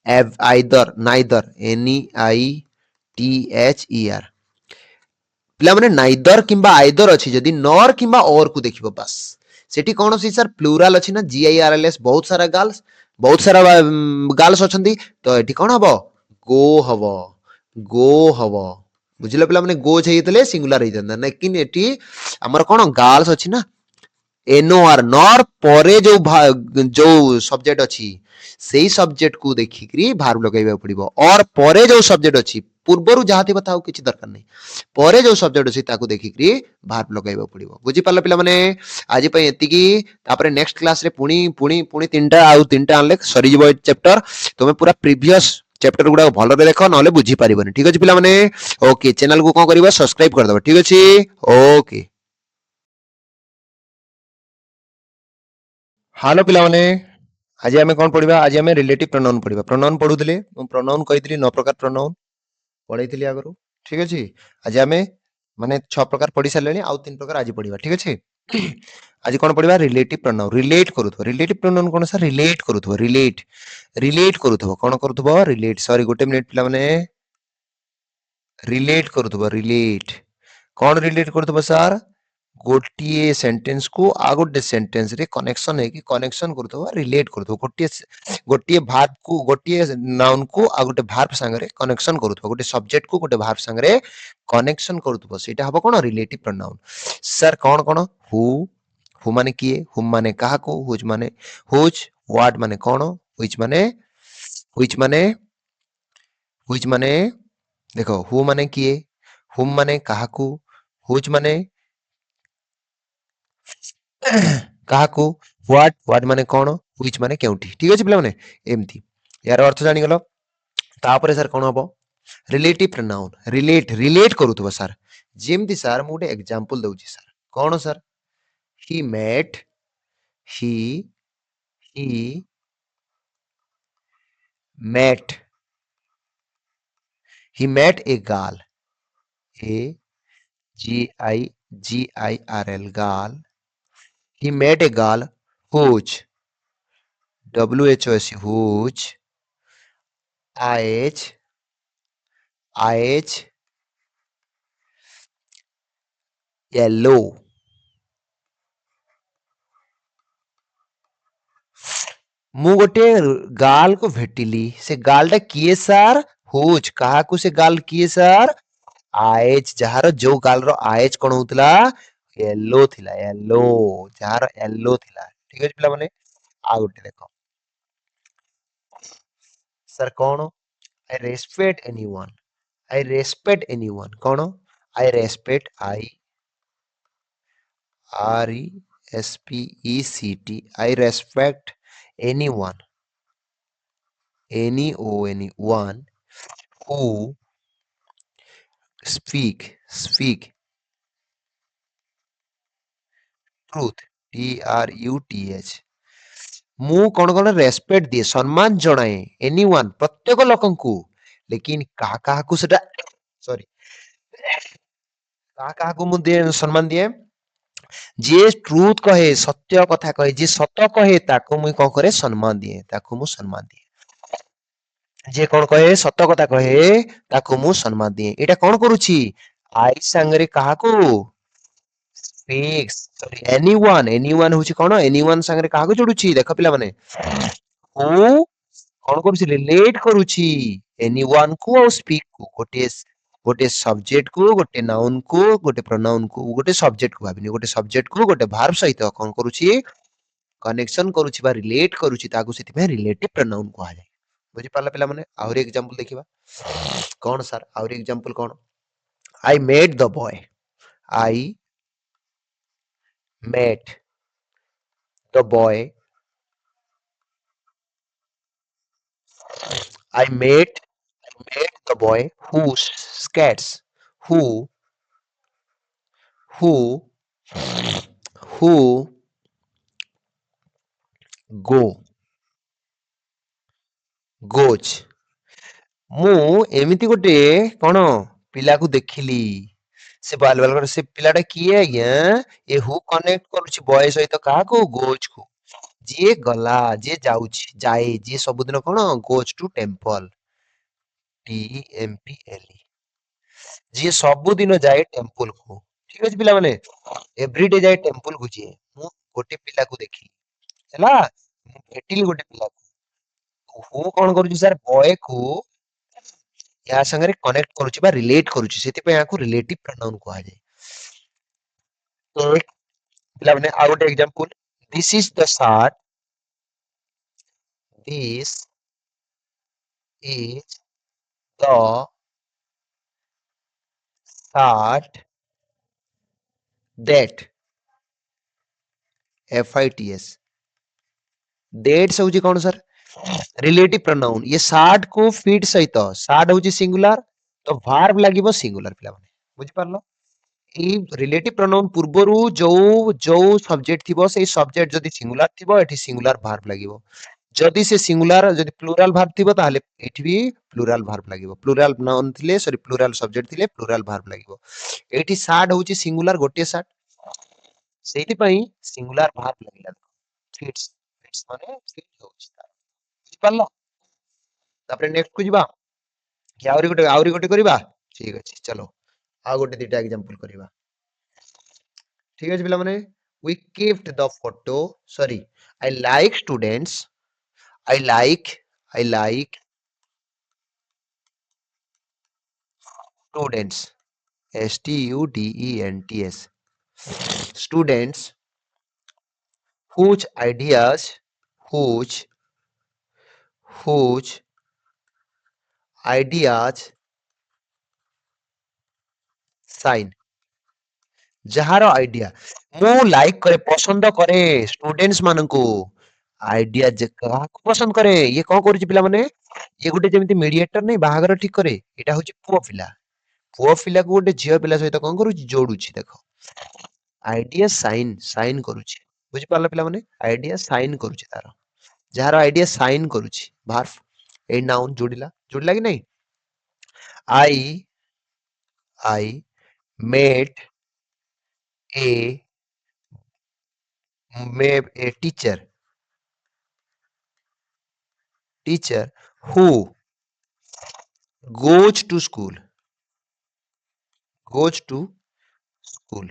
either neither, NEITHER। पिला माने नाइदर किंबा आइदर अछि जदी नॉर किंबा और को देखिबो बस, सेठी कोन अछि सर? प्लूरल अछि ना, GIRLS, बहुत सारा गर्ल्स, बहुत सारा गर्ल्स अछंती, तो एठी कोन हबो? गो हबो, गो हबो। बुझिले पिला माने? गो छैतले सिंगुलर हेइ जंदा, लेकिन एठी हमर कोन गर्ल्स अछि ना, NOR नॉर परे जो सब्जेक्ट अछि सेही सब्जेक्ट को देखिकरी भार्ब लगाइबा पड़िबो, और परे जो सब्जेक्ट अछि पूर्वरु जहा थिबा ताउ किछि दरकार नै, परे जो सब्जेक्ट अछि ताकू देखिकरी भार्ब लगाइबा पड़िबो। बुझि पारले पिला माने? आज पय एतिकी, तापरे नेक्स्ट क्लास रे पुणी तीनटा आनले सरी जिवो चैप्टर। तुमे पूरा प्रीवियस चैप्टर गुडा भलरे देखो, नहले बुझी पारिबोनी। ठीक अछि पिला माने? ओके, चैनल को कोन करिवो? सब्सक्राइब कर दबो। ठीक अछि, ओके। हालो पिला माने, आज आमे कोन पढिबा? आज आमे रिलेटिव प्रोनाउन पढिबा। प्रोनाउन पढुतले, मु प्रोनाउन कहितली 9 प्रकार प्रोनाउन पढैतली आगरो। ठीक अछि? आज आमे माने 6 प्रकार पढि सारलेनी, आउ 3 प्रकार आज पढिबा। ठीक अछि? आज कोन पढिबा? रिलेटिव प्रोनाउन, रिलेट करूथबो। रिलेटिव प्रोनाउन कोन सर? रिलेट करूथबो, रिलेट, रिलेट करूथबो। कोन करूथबो? रिलेट। सॉरी गोटे मिनिट पिला माने, रिलेट करूथबो, रिलेट। कोन रिलेट करूथबो सर? गोटिए सेंटेंस को आ गोटे सेंटेंस रे कनेक्शन है कि कनेक्शन करथबो, रिलेट करथबो। गोटिए भार्ब को, गोटिए नाउन को आ गोटे भार्ब संगे कनेक्शन करथबो, गोटे सब्जेक्ट को गोटे भार्ब संगे कनेक्शन करथबो, सेटा हबो कोन? Relative pronoun. सर कोन कोन? हु माने किए, हुम माने काहाको, हुज माने हुज, व्हाट माने कोन, व्हिच माने, व्हिच माने, व्हिच माने, देखो हु माने किए, हुम माने काहाको, हुज माने काहाको, व्हाट, व्हाट माने कोन, व्हिच माने केउठी। ठीक अछि पिला माने? एमती यार अर्थ जानि गेलो। तापरे सर कोन हबो? रिलेटिव प्रोनाउन, रिलेट, रिलेट करूथबो सर। जेमती सर मु गोटे एग्जांपल दउची सर। कोन sir? He met, he he met, he met a girl, A G I GIRL, girl. He met a girl whose, WHOS, whose eyes, eyes yellow. ମୁଁ ଗୋଟେ ଗାର୍ଲ କୁ ଭେଟିଲି ସେ ଗାର୍ଲଟା କିଏ ସାର୍ ହୁଜ୍ କାହାକୁ ସେ ଗାର୍ଲ କିଏ ସାର୍ ଆଏଜ୍ ଯାହାର ଯୋଉ ଗାର୍ଲର ଆଏଜ୍ କଣ ହଉଥିଲା ୟେଲୋ ଥିଲା ୟେଲୋ ଯାହାର ୟେଲୋ ଥିଲା ଠିକ ଅଛି ପିଲାମାନେ ଆଉ ଗୋଟେ ଦେଖ ସାର୍ କଣ I respect anyone I respect anyone କଣ I respect I respect anyone anyone who speak truth truth ମୁଁ କଣ କଣ ରେସ୍ପେକ୍ଟ ଦିଏ ସମ୍ମାନ ଜଣାଏ ଏନିୱାନ୍ ପ୍ରତ୍ୟେକ ଲୋକଙ୍କୁ ଲେକିନ କାହା କାହାକୁ ସେଟା ସରି କାହା କାହାକୁ ମୁଁ ଦିଏ ସମ୍ମାନ ଦିଏ ଯିଏ ଟ୍ରୁଥ କହେ ସତ୍ୟ କଥା କହେ ଯିଏ ସତ କହେ ତାକୁ ମୁଁ କଣ କରେ ସମ୍ମାନ ଦିଏ ତାକୁ ମୁଁ ସମ୍ମାନ ଦିଏ ଯିଏ କଣ କହେ ସତ କଥା କହେ ତାକୁ ମୁଁ ସମ୍ମାନ ଦିଏ ଏଇଟା କଣ କରୁଛି ଆଇ ସାଙ୍ଗରେ କାହାକୁ ଫିକ୍ସ ସରି ଏନିୱାନ୍ ହଉଛି କଣ ଏନିୱାନ୍ ସାଙ୍ଗରେ କାହାକୁ ଯୋଡୁଛି ଦେଖ ପିଲାମାନେ ମୁଁ କଣ କରୁଛି ରିଲେଟ କରୁଛି ଏନିୱାନ୍ କୁ ଆଉ ସ୍ପିକ୍ କୁ ଗୋଟେ ସବଜେକ୍ଟ କୁ ଗୋଟେ ନାଉନ୍ କୁ ଗୋଟେ ପ୍ରୋନାଉନ୍ କୁ ଗୋଟେ ସବଜେକ୍ଟ କୁ ଭାବିନି ଗୋଟେ ସବଜେକ୍ଟ କୁ ଗୋଟେ ଭାର୍ବ ସହିତ କଣ କରୁଛି କନେକ୍ସନ କରୁଛି ବା ରିଲେଟ କରୁଛି ତାକୁ ସେଥିପାଇଁ ରିଲେଟିଭ ପ୍ରୋନାଉନ୍ କୁହାଯାଏ ବୁଝିପାରିଲା ପିଲାମାନେ ଆହୁରି ଏକ୍ସାମ୍ପଲ ଦେଖିବା କଣ ସାର୍ ଆହୁରି ଏକ୍ସାମ୍ପଲ କଣ I met the boy I met the boy I met the boy who skates who who who go goes ମୁଁ ଏମିତି ଗୋଟେ କଣ ପିଲାକୁ ଦେଖିଲି ସେ ସେ ପିଲାଟା କିଏ ଆଜ୍ଞା ଏ ହୁ କନେକ୍ଟ କରୁଛି ବୟ ସହିତ କାହାକୁ ଗୋଜ୍ କୁ ଯିଏ ଗଲା ଯିଏ ଯାଉଛି ଯାଏ ଯିଏ ସବୁଦିନ କଣ ଗୋଜ୍ ଟୁ ଟେମ୍ପଲ TEMPLE ଯିଏ ସବୁଦିନ ଯାଏ ଟେମ୍ପଲ କୁ ଠିକ ଅଛି ପିଲାମାନେ ଏଭ୍ରିଡେ ଯାଏ ଟେମ୍ପଲ କୁ ଯିଏ ମୁଁ ଗୋଟେ ପିଲାକୁ ଦେଖିଲି ହେଲା ମୁଁ ଭେଟିଲି ଗୋଟେ ପିଲାକୁ ମୁଁ କଣ କରୁଛି ସାର୍ ବୟ କୁ ୟା ସାଙ୍ଗରେ କନେକ୍ଟ କରୁଛି ବା ରିଲେଟ କରୁଛି ସେଥିପାଇଁ ୟାକୁ ରିଲେଟିଭ ପ୍ରୋନାଉନ କୁହାଯାଏ ତ ପିଲାମାନେ ଆଉ ଗୋଟେ example this is the shirt this is the shirt that FITS dates ହଉଛି କଣ ସାର୍ ରିଲେଟିଭ ପ୍ରୋନାଉନ ये ସାର୍ଟ କୁ ଫିଟ୍ ସହିତ ସାର୍ଟ ହଉଛି ସିଙ୍ଗୁଲାର ତ ଭାର୍ବ ଲାଗିବ ସିଙ୍ଗୁଲାର ପିଲାମାନେ ବୁଝିପାରିଲ ଏଇ ରିଲେଟିଭ ପ୍ରୋନାଉନ ପୂର୍ବରୁ ଯୋଉ ଯୋଉ ସବଜେକ୍ଟ ଥିବ ସେଇ ସବଜେକ୍ଟ ଯଦି ସିଙ୍ଗୁଲାର ଥିବ ଏଠି ସିଙ୍ଗୁଲାର ଭାର୍ବ ଲାଗିବ ଯଦି ସେ ସିଙ୍ଗୁଲାର ଯଦି ପ୍ଲୁରାଲ ଭାର୍ବ ଥିବ ତାହେଲେ ଏଠି ବି ପ୍ଲୁରାଲ ଭାର୍ବ ଲାଗିବ ପ୍ଲୁରାଲ ନାଉନ ଥିଲେ ସରି ପ୍ଲୁରାଲ ସବଜେକ୍ଟ ଥିଲେ ପ୍ଲୁରାଲ ଭାର୍ବ ଲାଗିବ ଏଠି ସାର୍ଟ ହଉଛି ସିଙ୍ଗୁଲାର ଗୋଟିଏ ସାର୍ଟ ସେଇଥିପାଇଁ ସିଙ୍ଗୁଲାର ଭାର୍ବ ଲାଗିଲା ଫିଟ୍ସ ଫିଟ୍ସ ମାନେ ଫିଟ୍ ହଉଛି ତାର ବୁଝିପାରିଲ ତାପରେ ନେକ୍ସଟ କୁ ଯିବା କି ଆହୁରି ଗୋଟେ କରିବା ଠିକ ଅଛି ଚलो ଆଉ ଗୋଟେ ଦିଟା ଏକ୍ସାମ୍ପଲ କରିବା ठीक है पिलामने we kept the photo sorry I like students I like I like students STUDENTS students whose ideas whose whose ideas shine ଯାହାର ଆଇଡିଆ ମୁଁ ଲାଇକ୍ କରେ ପସନ୍ଦ କରେ ଷ୍ଟୁଡେଣ୍ଟସ୍ ମାନଙ୍କୁ ଆଇଡିଆ ଯେ କାହାକୁ ପସନ୍ଦ କରେ ଇଏ କଣ କରୁଛି ପିଲାମାନେ ଇଏ ଗୋଟେ ଯେମିତି ମିଡିଏଟର ନାଇଁ ବାହାଘର ଠିକ କରେ ଏଇଟା ହଉଛି ପୁଅ ପିଲାକୁ ଗୋଟେ ଝିଅ ପିଲା ସହିତ କଣ କରୁଛି ଯୋଡୁଛି ଦେଖ ଆଇଡିଆ ସାଇନ କରୁଛି ବୁଝିପାରିଲ ପିଲାମାନେ ଆଇଡିଆ ସାଇନ କରୁଛି ତାର ଯାହାର ଆଇଡିଆ ସାଇନ କରୁଛି ଭାର୍ବ ଏଇ ନାଉନ ଯୋଡିଲା କି ନାଇଁ I I met A may a teacher who goes to school goes to school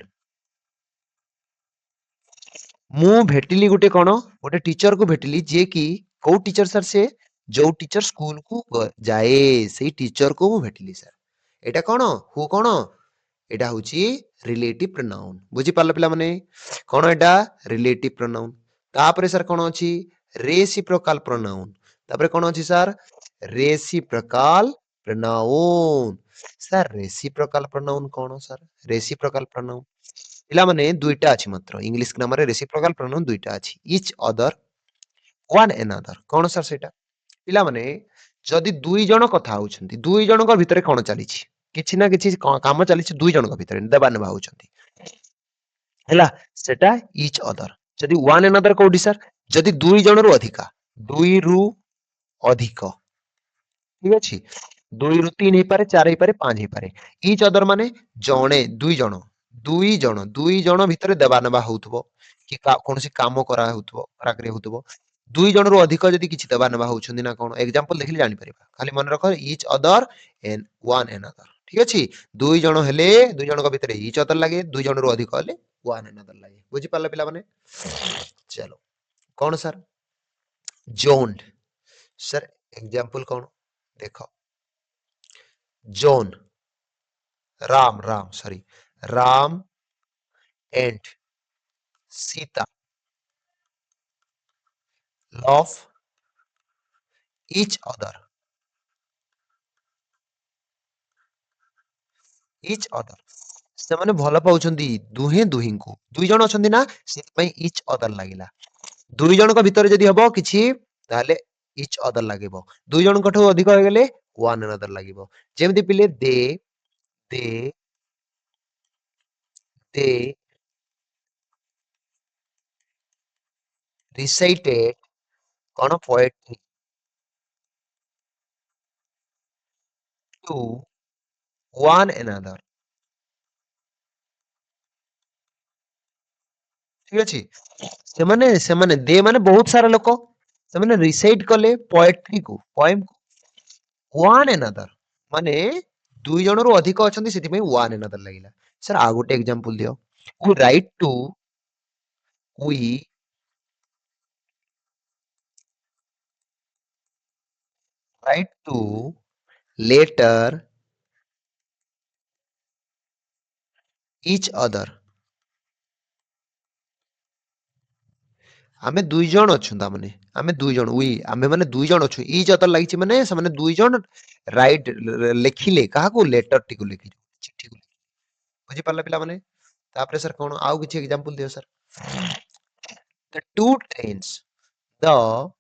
ମୁଁ ଭେଟିଲି ଗୋଟେ टीचर को ଭେଟିଲି ଯିଏ କି କୋଉ टीचर ସାର୍ ସେ ଯୋଉ टीचर ସ୍କୁଲ କୁ ଯାଏ ସେଇ टीचर को ମୁଁ ଭେଟିଲି ସାର୍ ଏଟା ହୁ ଏଟା ହଉଛି ରିଲେଟିଭ ପ୍ରୋନାଉନ ବୁଝିପାରିଲ ପିଲାମାନେ କଣ ଏଟା ରିଲେଟିଭ ପ୍ରୋନାଉନ ତାପରେ ସାର୍ କଣ ଅଛି ରେସିପ୍ରୋକାଲ ପ୍ରୋନାଉନ ତାପରେ କଣ ଅଛି ସାର୍ ରେସିପ୍ରୋକାଲ ପ୍ରୋନାଉନ ସାର୍ ରେସିପ୍ରୋକାଲ ପ୍ରୋନାଉନ କଣ ସାର୍ ରେସିପ୍ରୋକାଲ ପ୍ରୋନାଉନ ପିଲାମାନେ ଦୁଇଟା ଅଛି ମାତ୍ର ଇଂଲିଶ ଗ୍ରାମାରରେ ରେସିପ୍ରୋକାଲ ପ୍ରୋନାଉନ ଦୁଇଟା ଅଛି ଇଚ୍ ଅଦର ୱାନ୍ ଏନାଦର କଣ ସାର୍ ସେଇଟା ପିଲାମାନେ ଯଦି ଦୁଇ ଜଣ କଥା ହଉଛନ୍ତି ଦୁଇ ଜଣଙ୍କ ଭିତରେ କଣ ଚାଲିଛି କିଛି ନା କିଛି କାମ ଚାଲିଛି ଦୁଇ ଜଣଙ୍କ ଭିତରେ ଦେବା ନେବା ହଉଛନ୍ତି ହେଲା ସେଟା ଇଚ୍ ଅଦର ଯଦି ୱାନ୍ ଏନାଦର କୋଉଠି ସାର୍ ଯଦି ଦୁଇ ଜଣରୁ ଅଧିକା ଦୁଇରୁ ଅଧିକ ଠିକ ଅଛି ଦୁଇରୁ ତିନି ହେଇପାରେ ଚାରି ହେଇପାରେ ପାଞ୍ଚ ହେଇପାରେ ଇଚ୍ ଅଦର ମାନେ ଜଣେ ଦୁଇ ଜଣ ଭିତରେ ଦେବା ନେବା ହଉଥିବ କି କୌଣସି କାମ କରାକରି ହଉଥିବ ଦୁଇ ଜଣରୁ ଅଧିକ ଯଦି କିଛି ଦେବା ନେବା ହଉଛନ୍ତି ନା କଣ ଏକ୍ସାମ୍ପଲ ଦେଖିଲେ ଜାଣିପାରିବା ଖାଲି ମନେ ରଖ each other and one another ଠିକ ଅଛି ଦୁଇ ଜଣ ହେଲେ ଦୁଇ ଜଣଙ୍କ ଭିତରେ ଇଚ୍ ଅଦର ଲାଗେ ଦୁଇ ଜଣରୁ ଅଧିକ ହେଲେ ୱାନ୍ ଏନାଦର ଲାଗେ ବୁଝିପାରିଲେ ପିଲାମାନେ ଚାଲ କଣ ସାର୍ ଜୋନ୍ ସାର୍ ଏକ୍ସାମ୍ପଲ କଣ ଦେଖ zone Ram and Sita love each other ସେମାନେ ଭଲ ପାଉଛନ୍ତି ଦୁହେଁ ଦୁହିଁଙ୍କୁ ଦୁଇ ଜଣ ଅଛନ୍ତି ନା ସେଥିପାଇଁ ଇଚ୍ ଅଦର ଲାଗିଲା ଦୁଇ ଜଣଙ୍କ ଭିତରେ ଯଦି ହବ କିଛି ତାହେଲେ ଇଚ୍ ଅଦର ଲାଗିବ ଦୁଇ ଜଣଙ୍କଠୁ ଅଧିକ ହେଇଗଲେ ୱାନ୍ ଅନଦର ଲାଗିବ ଯେମିତି ପିଲେ ଦେ ଦେ recited କଣ poetry to one another ଠିକ ଅଛି ସେମାନେ ଦେ ମାନେ ବହୁତ ସାରା ଲୋକ ସେମାନେ ରିସାଇଟ୍ କଲେ ପୋଏଟ୍ରି କୁ ପଏମ କୁ ୱାନ୍ ଏନାଦର ମାନେ ଦୁଇ ଜଣରୁ ଅଧିକ ଅଛନ୍ତି ସେଥିପାଇଁ ୱାନ୍ ଏନାଦର ଲାଗିଲା ସାର୍ ଆଉ ଗୋଟେ ଏକ୍ସାମ୍ପଲ ଦିଅ we write to we write to letter each other ଆମେ ଦୁଇ ଜଣ ଅଛୁ ତାମାନେ ଆମେ ଦୁଇ ଜଣ ଆମେ ମାନେ ଦୁଇ ଜଣ ଅଛୁ ଇଚ୍ ଅଦର ଲାଗିଛି ମାନେ ସେମାନେ ଦୁଇ ଜଣ ରାଇଟ୍ ଲେଖିଲେ କାହାକୁ ଲେଟର ଟିକୁ ଲେଖିଲେ ଚିଠିକୁ ବୁଝିପାରିଲେ ପିଲାମାନେ ତାପରେ ସାର୍ କଣ ଆଉ କିଛି ଏକ୍ସାମ୍ପଲ ଦିଅ sir the two trains the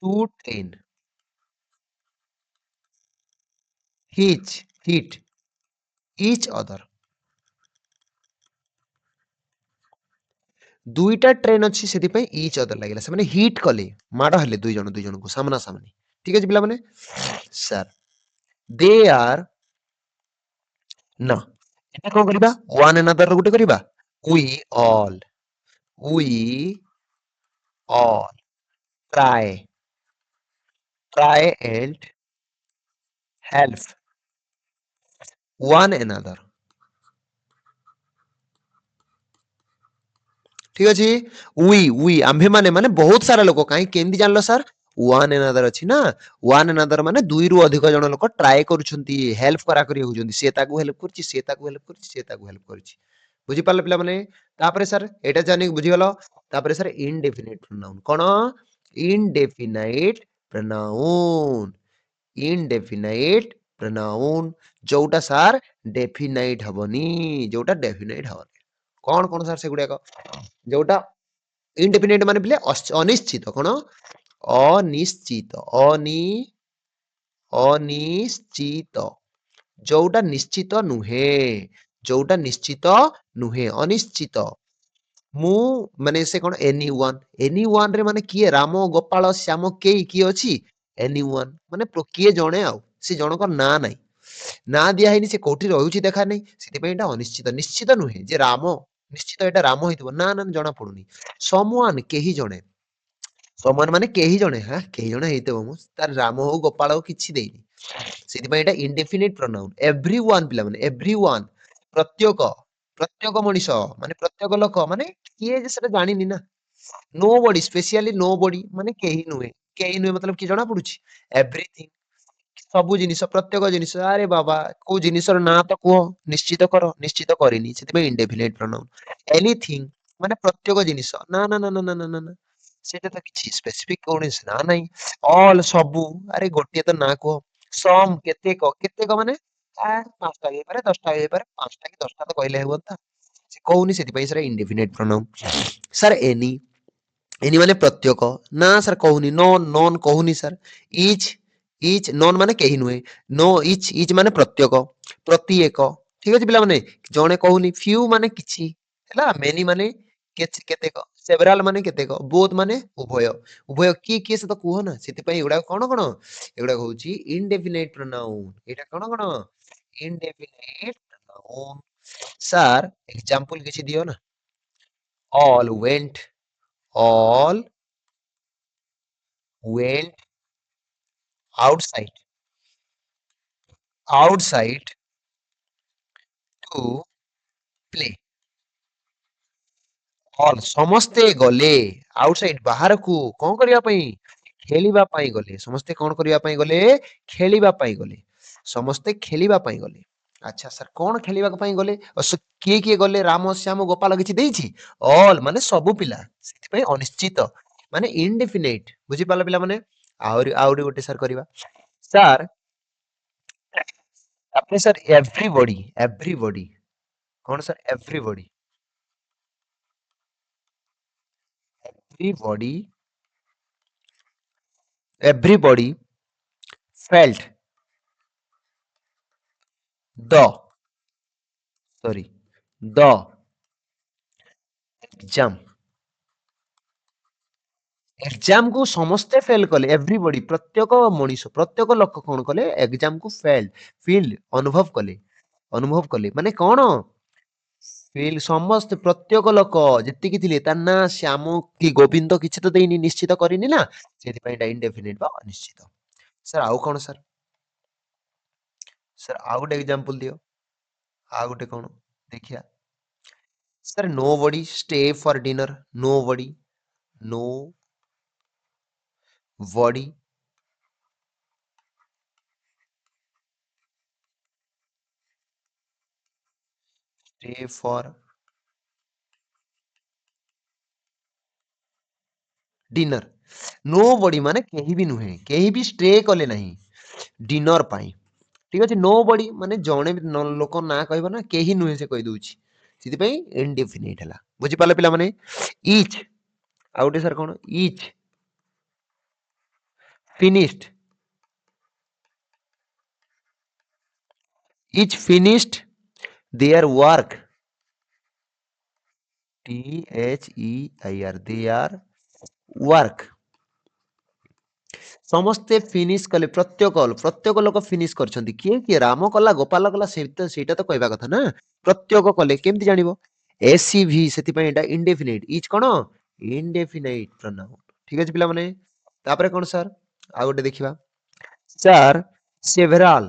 two train hit each other ଦୁଇଟା ଟ୍ରେନ୍ ଅଛି ସେଥିପାଇଁ ଇଚ୍ ଅଦର ଲାଗିଲା ସେମାନେ ହିଟ୍ କଲେ ମାଡ଼ ହେଲେ ଦୁଇ ଜଣଙ୍କୁ ସାମ୍ନା ସାମ୍ନି ଠିକ ଅଛି ପିଲାମାନେ ସାର୍ ଦେ ଆର୍ ନା ଏଟା କଣ କରିବା ୱାନ୍ ଏନାଦର ଗୋଟେ କରିବା we all we all try and help one another ঠিক ଅଛି we ଆମ୍ଭେ ମାନେ ବହୁତ ସାରା ଲୋକ କାହିଁ କେମିତି ଜାଣିଲ ସାର୍ ୱାନ୍ ଏନାଦର ଅଛି ନା ୱାନ୍ ଏନାଦର ମାନେ ଦୁଇରୁ ଅଧିକ ଜଣ ଲୋକ ଟ୍ରାଏ କରୁଛନ୍ତି ହେଲ୍ପ କରାକରି ହଉଛନ୍ତି ସେ ତାକୁ ହେଲ୍ପ କରୁଛି ସେ ତାକୁ ହେଲ୍ପ କରୁଛି ସେ ତାକୁ ହେଲ୍ପ କରୁଛି ବୁଝିପାରିଲେ ପିଲାମାନେ ତାପରେ ସାର୍ ଏଇଟା ଜାଣିକି ବୁଝିଗଲ ତାପରେ ସାର୍ ଇନଡେଫିନାଇଟ ପ୍ରୋନାଉନ କଣ ଇନଡେଫିନାଇଟ ପ୍ରୋନାଉନ ଇନଡେଫିନାଇଟ ପ୍ରୋନାଉନ ଯୋଉଟା ସାର୍ ଡେଫିନାଇଟ ହବନି ଯୋଉଟା ଡେଫିନାଇଟ ହବନି କଣ କଣ ସାର୍ ସେଗୁଡାକ ଯୋଉଟା ଇନଡେଫିନାଇଟ ମାନେ ପିଲେ ଅନିଶ୍ଚିତ କଣ ଅନିଶ୍ଚିତ ଅନିଶ୍ଚିତ ଯୋଉଟା ନିଶ୍ଚିତ ନୁହେଁ ଅନିଶ୍ଚିତ ମୁଁ ମାନେ ସେ କଣ ଏନି ୱାନ ରେ ମାନେ କିଏ ରାମ ଗୋପାଳ ଶ୍ୟାମ କିଏ ଅଛି ଏନି ୱାନ ମାନେ କିଏ ଜଣେ ଆଉ ସେ ଜଣଙ୍କ ନାଁ ନାହିଁ ନା ଦିଆ ହେଇନି, ସେ କୋଉଠି ରହୁଛି ଦେଖା ନାହିଁ, ସେଥିପାଇଁ ଏଇଟା ଅନିଶ୍ଚିତ। ନିଶ୍ଚିତ ନୁହେଁ ଯେ ରାମ, ନିଶ୍ଚିତ ଏଇଟା ରାମ ହେଇଥିବ, ନା ନା ଜଣା ପଡୁନି। ସମୱାନ କେହି ଜଣେ, ସମୱାନ ମାନେ କେହି ଜଣେ, କେହି ଜଣେ ହେଇଥିବ ମୁଁ, ତାର ରାମ ହଉ ଗୋପାଳ ହଉ କିଛି ଦେଇନି, ସେଥିପାଇଁ ଏଇଟା ଇନଡେଫିନିଟ ପ୍ରୋନାଉନ। ଏଭ୍ରିୱାନ ପିଲାମାନେ, ଏଭ୍ରିୱାନ ପ୍ରତ୍ୟେକ, ପ୍ରତ୍ୟେକ ମଣିଷ ମାନେ ପ୍ରତ୍ୟେକ ଲୋକ ମାନେ କିଏ ଯେ ସେଟା ଜାଣିନି ନା। नो बडी, स्पेशली नो बडी माने केही नुहे मतलब कि जଣା पडुची, एवरीथिंग ସବୁ ଜିନିଷ, ପ୍ରତ୍ୟେକ ଜିନିଷ। ଆରେ ବାବା କୋଉ ଜିନିଷର ନାଁ ତ କୁହ, ନିଶ୍ଚିତ କର, ନିଶ୍ଚିତ କରିନି, ସେଥିପାଇଁ ଇନଡେଫିନାଇଟ ପ୍ରୋନାଉନ। ଏନିଥିଙ୍ଗ ମାନେ ପ୍ରତ୍ୟେକ ଜିନିଷ, ନା ନା ନା ନା ନା ନା ନା, ସେଟା ତ କିଛି ସ୍ପେସିଫିକ କୌଣସି ନା ନାହିଁ। ଅଲ ସବୁ, ଆରେ ଗୋଟିଏ ତ ନା କୁହ। ସମ କେତେକ, କେତେକ ମାନେ ପାଞ୍ଚଟା ହେଇପାରେ, 10ଟା ହେଇପାରେ, 5ଟା କି 10ଟା ତ କହିଲେ ହୁଅନ୍ତା, ସେ କହୁନି, ସେଥିପାଇଁ ସେଟା ଇନଡେଫିନାଇଟ ପ୍ରୋନାଉନ। ସାର୍ ଏନି, ଏନି ମାନେ ପ୍ରତ୍ୟେକ, ନା ସାର୍ କହୁନି। ନନ୍, ନନ୍ କହୁନି ସାର୍। ଇଚ୍, ଇଚ୍ ନନ୍ ମାନେ କେହି ନୁହେଁ। नो ଇଚ୍, ଇଚ୍ ମାନେ ପ୍ରତ୍ୟେକ, ପ୍ରତି ଏକ, ଠିକ ଅଛି ପିଲାମାନେ। ଜଣେ କହୁନି। ଫ୍ୟୁ ମାନେ କିଛି ହେଲା, ମେନି ମାନେ କେତେକ, ସେଭରାଲ ମାନେ କେତେକ, ବୋଥ ମାନେ ଉଭୟ, ଉଭୟ କିଏ କିଏ ସେ ତ କୁହ ନା, ସେଥିପାଇଁ ଏଗୁଡାକ କଣ କଣ, ଏଗୁଡାକ ହଉଛି ଇନଡେଫିନାଇଟ ପ୍ରୋନାଉନ। ଏଇଟା କଣ କଣ, ଇନଡେଫିନାଇଟ ପ୍ରୋନାଉନ। ସାର୍ ଏକ୍ସାମ୍ପଲ କିଛି ଦିଅ ନା। all went, all went outside, outside to play, all ସମସ୍ତେ ଗଲେ outside ବାହାରକୁ, କଣ କରିବା ପାଇଁ, ଖେଳିବା ପାଇଁ ଗଲେ। ସମସ୍ତେ କଣ କରିବା ପାଇଁ ଗଲେ, ଖେଳିବା ପାଇଁ ଗଲେ, ସମସ୍ତେ ଖେଳିବା ପାଇଁ ଗଲେ। ଆଚ୍ଛା ସାର୍ କଣ ଖେଳିବା ପାଇଁ ଗଲେ, କିଏ କିଏ ଗଲେ, ରାମ ଶ୍ୟାମ ଗୋପାଳ କିଛି ଦେଇଛି, ଅଲ୍ ମାନେ ସବୁ ପିଲା, ସେଥିପାଇଁ ଅନିଶ୍ଚିତ ମାନେ ଇନଡେଫିନାଇଟ। ବୁଝିପାରିଲ ପିଲାମାନେ। ଆହୁରି ଗୋଟେ ସାର୍ କରିବା। ସାର୍ আপনি স্যার এভরিবডি, এভরিবডি କଣ sir, everybody, everybody, everybody felt the, sorry the exam, exam କୁ ସମସ୍ତେ ଫେଲ କଲେ, ଏଭ୍ରିବଡି ପ୍ରତ୍ୟେକ ମଣିଷ, ପ୍ରତ୍ୟେକ ଲୋକ କଣ କଲେ, ଏକ୍ସାମ କୁ ଫିଲ୍ ଅନୁଭବ କଲେ, ଅନୁଭବ କଲେ ମାନେ କଣ, ଫିଲ୍ ସମସ୍ତେ, ପ୍ରତ୍ୟେକ ଲୋକ ଯେତିକି ଥିଲେ, ତା ନା ଶ୍ୟାମ କି ଗୋବିନ୍ଦ କିଛି ତ ଦେଇନି, ନିଶ୍ଚିତ କରିନି ନା, ସେଥିପାଇଁ ଏଇଟା ଇନଡେଫିନିଟ ବା ଅନିଶ୍ଚିତ। ସାର୍ ଆଉ କଣ ସାର୍, ସାର୍ ଆଉ ଗୋଟେ ଏକ୍ସାମ୍ପଲ ଦିଅ, ଆଉ ଗୋଟେ କଣ ଦେଖିଆ। ସାର୍ नो ବଡି ଷ୍ଟେ ଫର ଡିନର, नो बडी, नो बडी ଷ୍ଟେ ଫର डिनर, नो बडी ମାନେ କେହି ବି ନୁହେଁ, କେହି ବି ଷ୍ଟେ କଲେ ନାହିଁ ଡିନର ପାଇଁ, ଠିକ ଅଛି। नो बडी ମାନେ ଜଣେ ବି ଲୋକ ନା କହିବ ନା, କେହି ନୁହେଁ ସେ କହି ଦଉଛି, ସେଥିପାଇଁ ଇନଡେଫିନିଟ ହେଲା। ବୁଝିପାରିଲେ ପିଲାମାନେ। ଇଚ୍, ଆଉ ଗୋଟେ ସାର୍ କଣ, each finished, each finished their work, their work, ସମସ୍ତେ ଫିନିଶ କଲେ, ପ୍ରତ୍ୟେକ ଲୋକ ଫିନିଶ କରିଛନ୍ତି। କିଏ କିଏ, ରାମ କଲା, ଗୋପାଳ କଲା, ସେଇଟା ତ କହିବା କଥା ନା, ପ୍ରତ୍ୟେକ କଲେ, କେମିତି ଜାଣିବ, ଏସିଭି, ସେଥିପାଇଁ ଏଇଟା ଇନଡେଫିନାଇଟ। ଇଚ୍ କଣ, ଇନଡେଫିନାଇଟ ପ୍ରୋନାଉନ, ଠିକ ଅଛି ପିଲାମାନେ। ତାପରେ କଣ ସାର୍, ଆଉ ଗୋଟେ ଦେଖିବା। Sir ସେଭେରାଲ,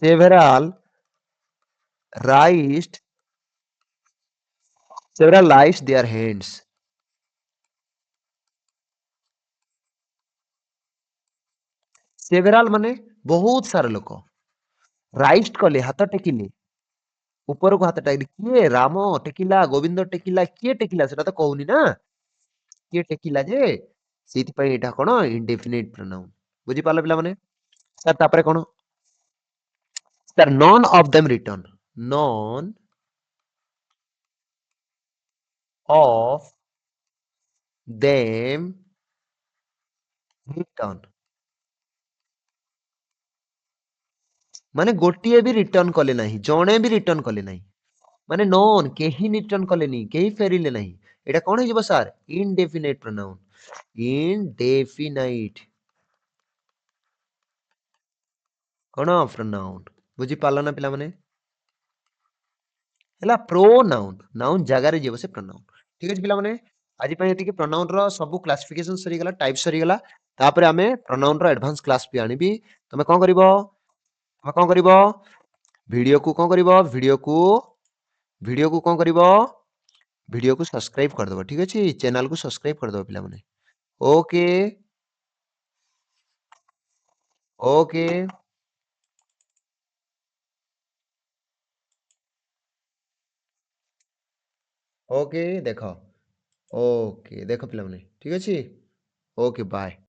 several raised, several raised their hands, several ମାନେ ବହୁତ ସାରା ଲୋକ, ରାଇଷ୍ଟ କଲେ ହାତ ଟେକିଲେ, ଉପରକୁ ହାତ ଟେକିଲେ, କିଏ, ରାମ ଟେକିଲା, ଗୋବିନ୍ଦ ଟେକିଲା, କିଏ ଟେକିଲା ସେଟା ତ କହୁନି ନା, କିଏ ଟେକିଲା ଯେ, ସେଇଥିପାଇଁ ଏଇଟା କଣ, ଇନଡେଫିନାଇଟ ପ୍ରୋନାଉନ। ବୁଝିପାରିଲ ପିଲାମାନେ। ସାର୍ ତାପରେ କଣ, sir none of them return, none of them return ମାନେ ଗୋଟିଏ ବି ରିଟର୍ନ କଲେ ନାହିଁ, ଜଣେ ବି ରିଟର୍ନ କଲେ ନାହିଁ, ମାନେ ନନ୍ କେହି ରିଟର୍ନ କଲେନି, କେହି ଫେରିଲେ ନାହିଁ, ଏଇଟା କଣ ହେଇଯିବ ସାର୍, ଇନଡେଫିନାଇଟ ପ୍ରୋନାଉନ, ଇନଡେଫିନାଇଟ। कौन प्रोनाउन बुझी पार्ल ना पिला माने ହେଲା ପ୍ରୋନାଉन ନାଉन ଜାଗାରେ ଯିବ ସେ ପ୍ରୋନାଉन ଠିକ ଅଛି ପିଲାମାନେ ଆଜି ପାଇଁ ଏତିକି ପ୍ରୋନାଉନ ର ସବୁ କ୍ଲାସିଫିକେସନ ସରିଗଲା ଟାଇପ ସରିଗଲା ତାପରେ ଆମେ ପ୍ରୋନାଉନ ର ଆଡଭାନ୍ସ କ୍ଲାସ ବି ଆଣିବି ତମେ କଣ କରିବ ଭିଡିଓକୁ କଣ କରିବ ଭିଡିଓକୁ କଣ କରିବ ଭିଡିଓକୁ ସବସ୍କ୍ରାइब କରିଦବ ଠିକ ଅଛି ଚ୍ୟାନେଲ କୁ ସବସ୍କ୍ରାइब କରିଦବ ପିଲାମାନେ ओके ओके ओके देख ओके देख पिलाମାନେ ଠିକ ଅଛି ओके बाय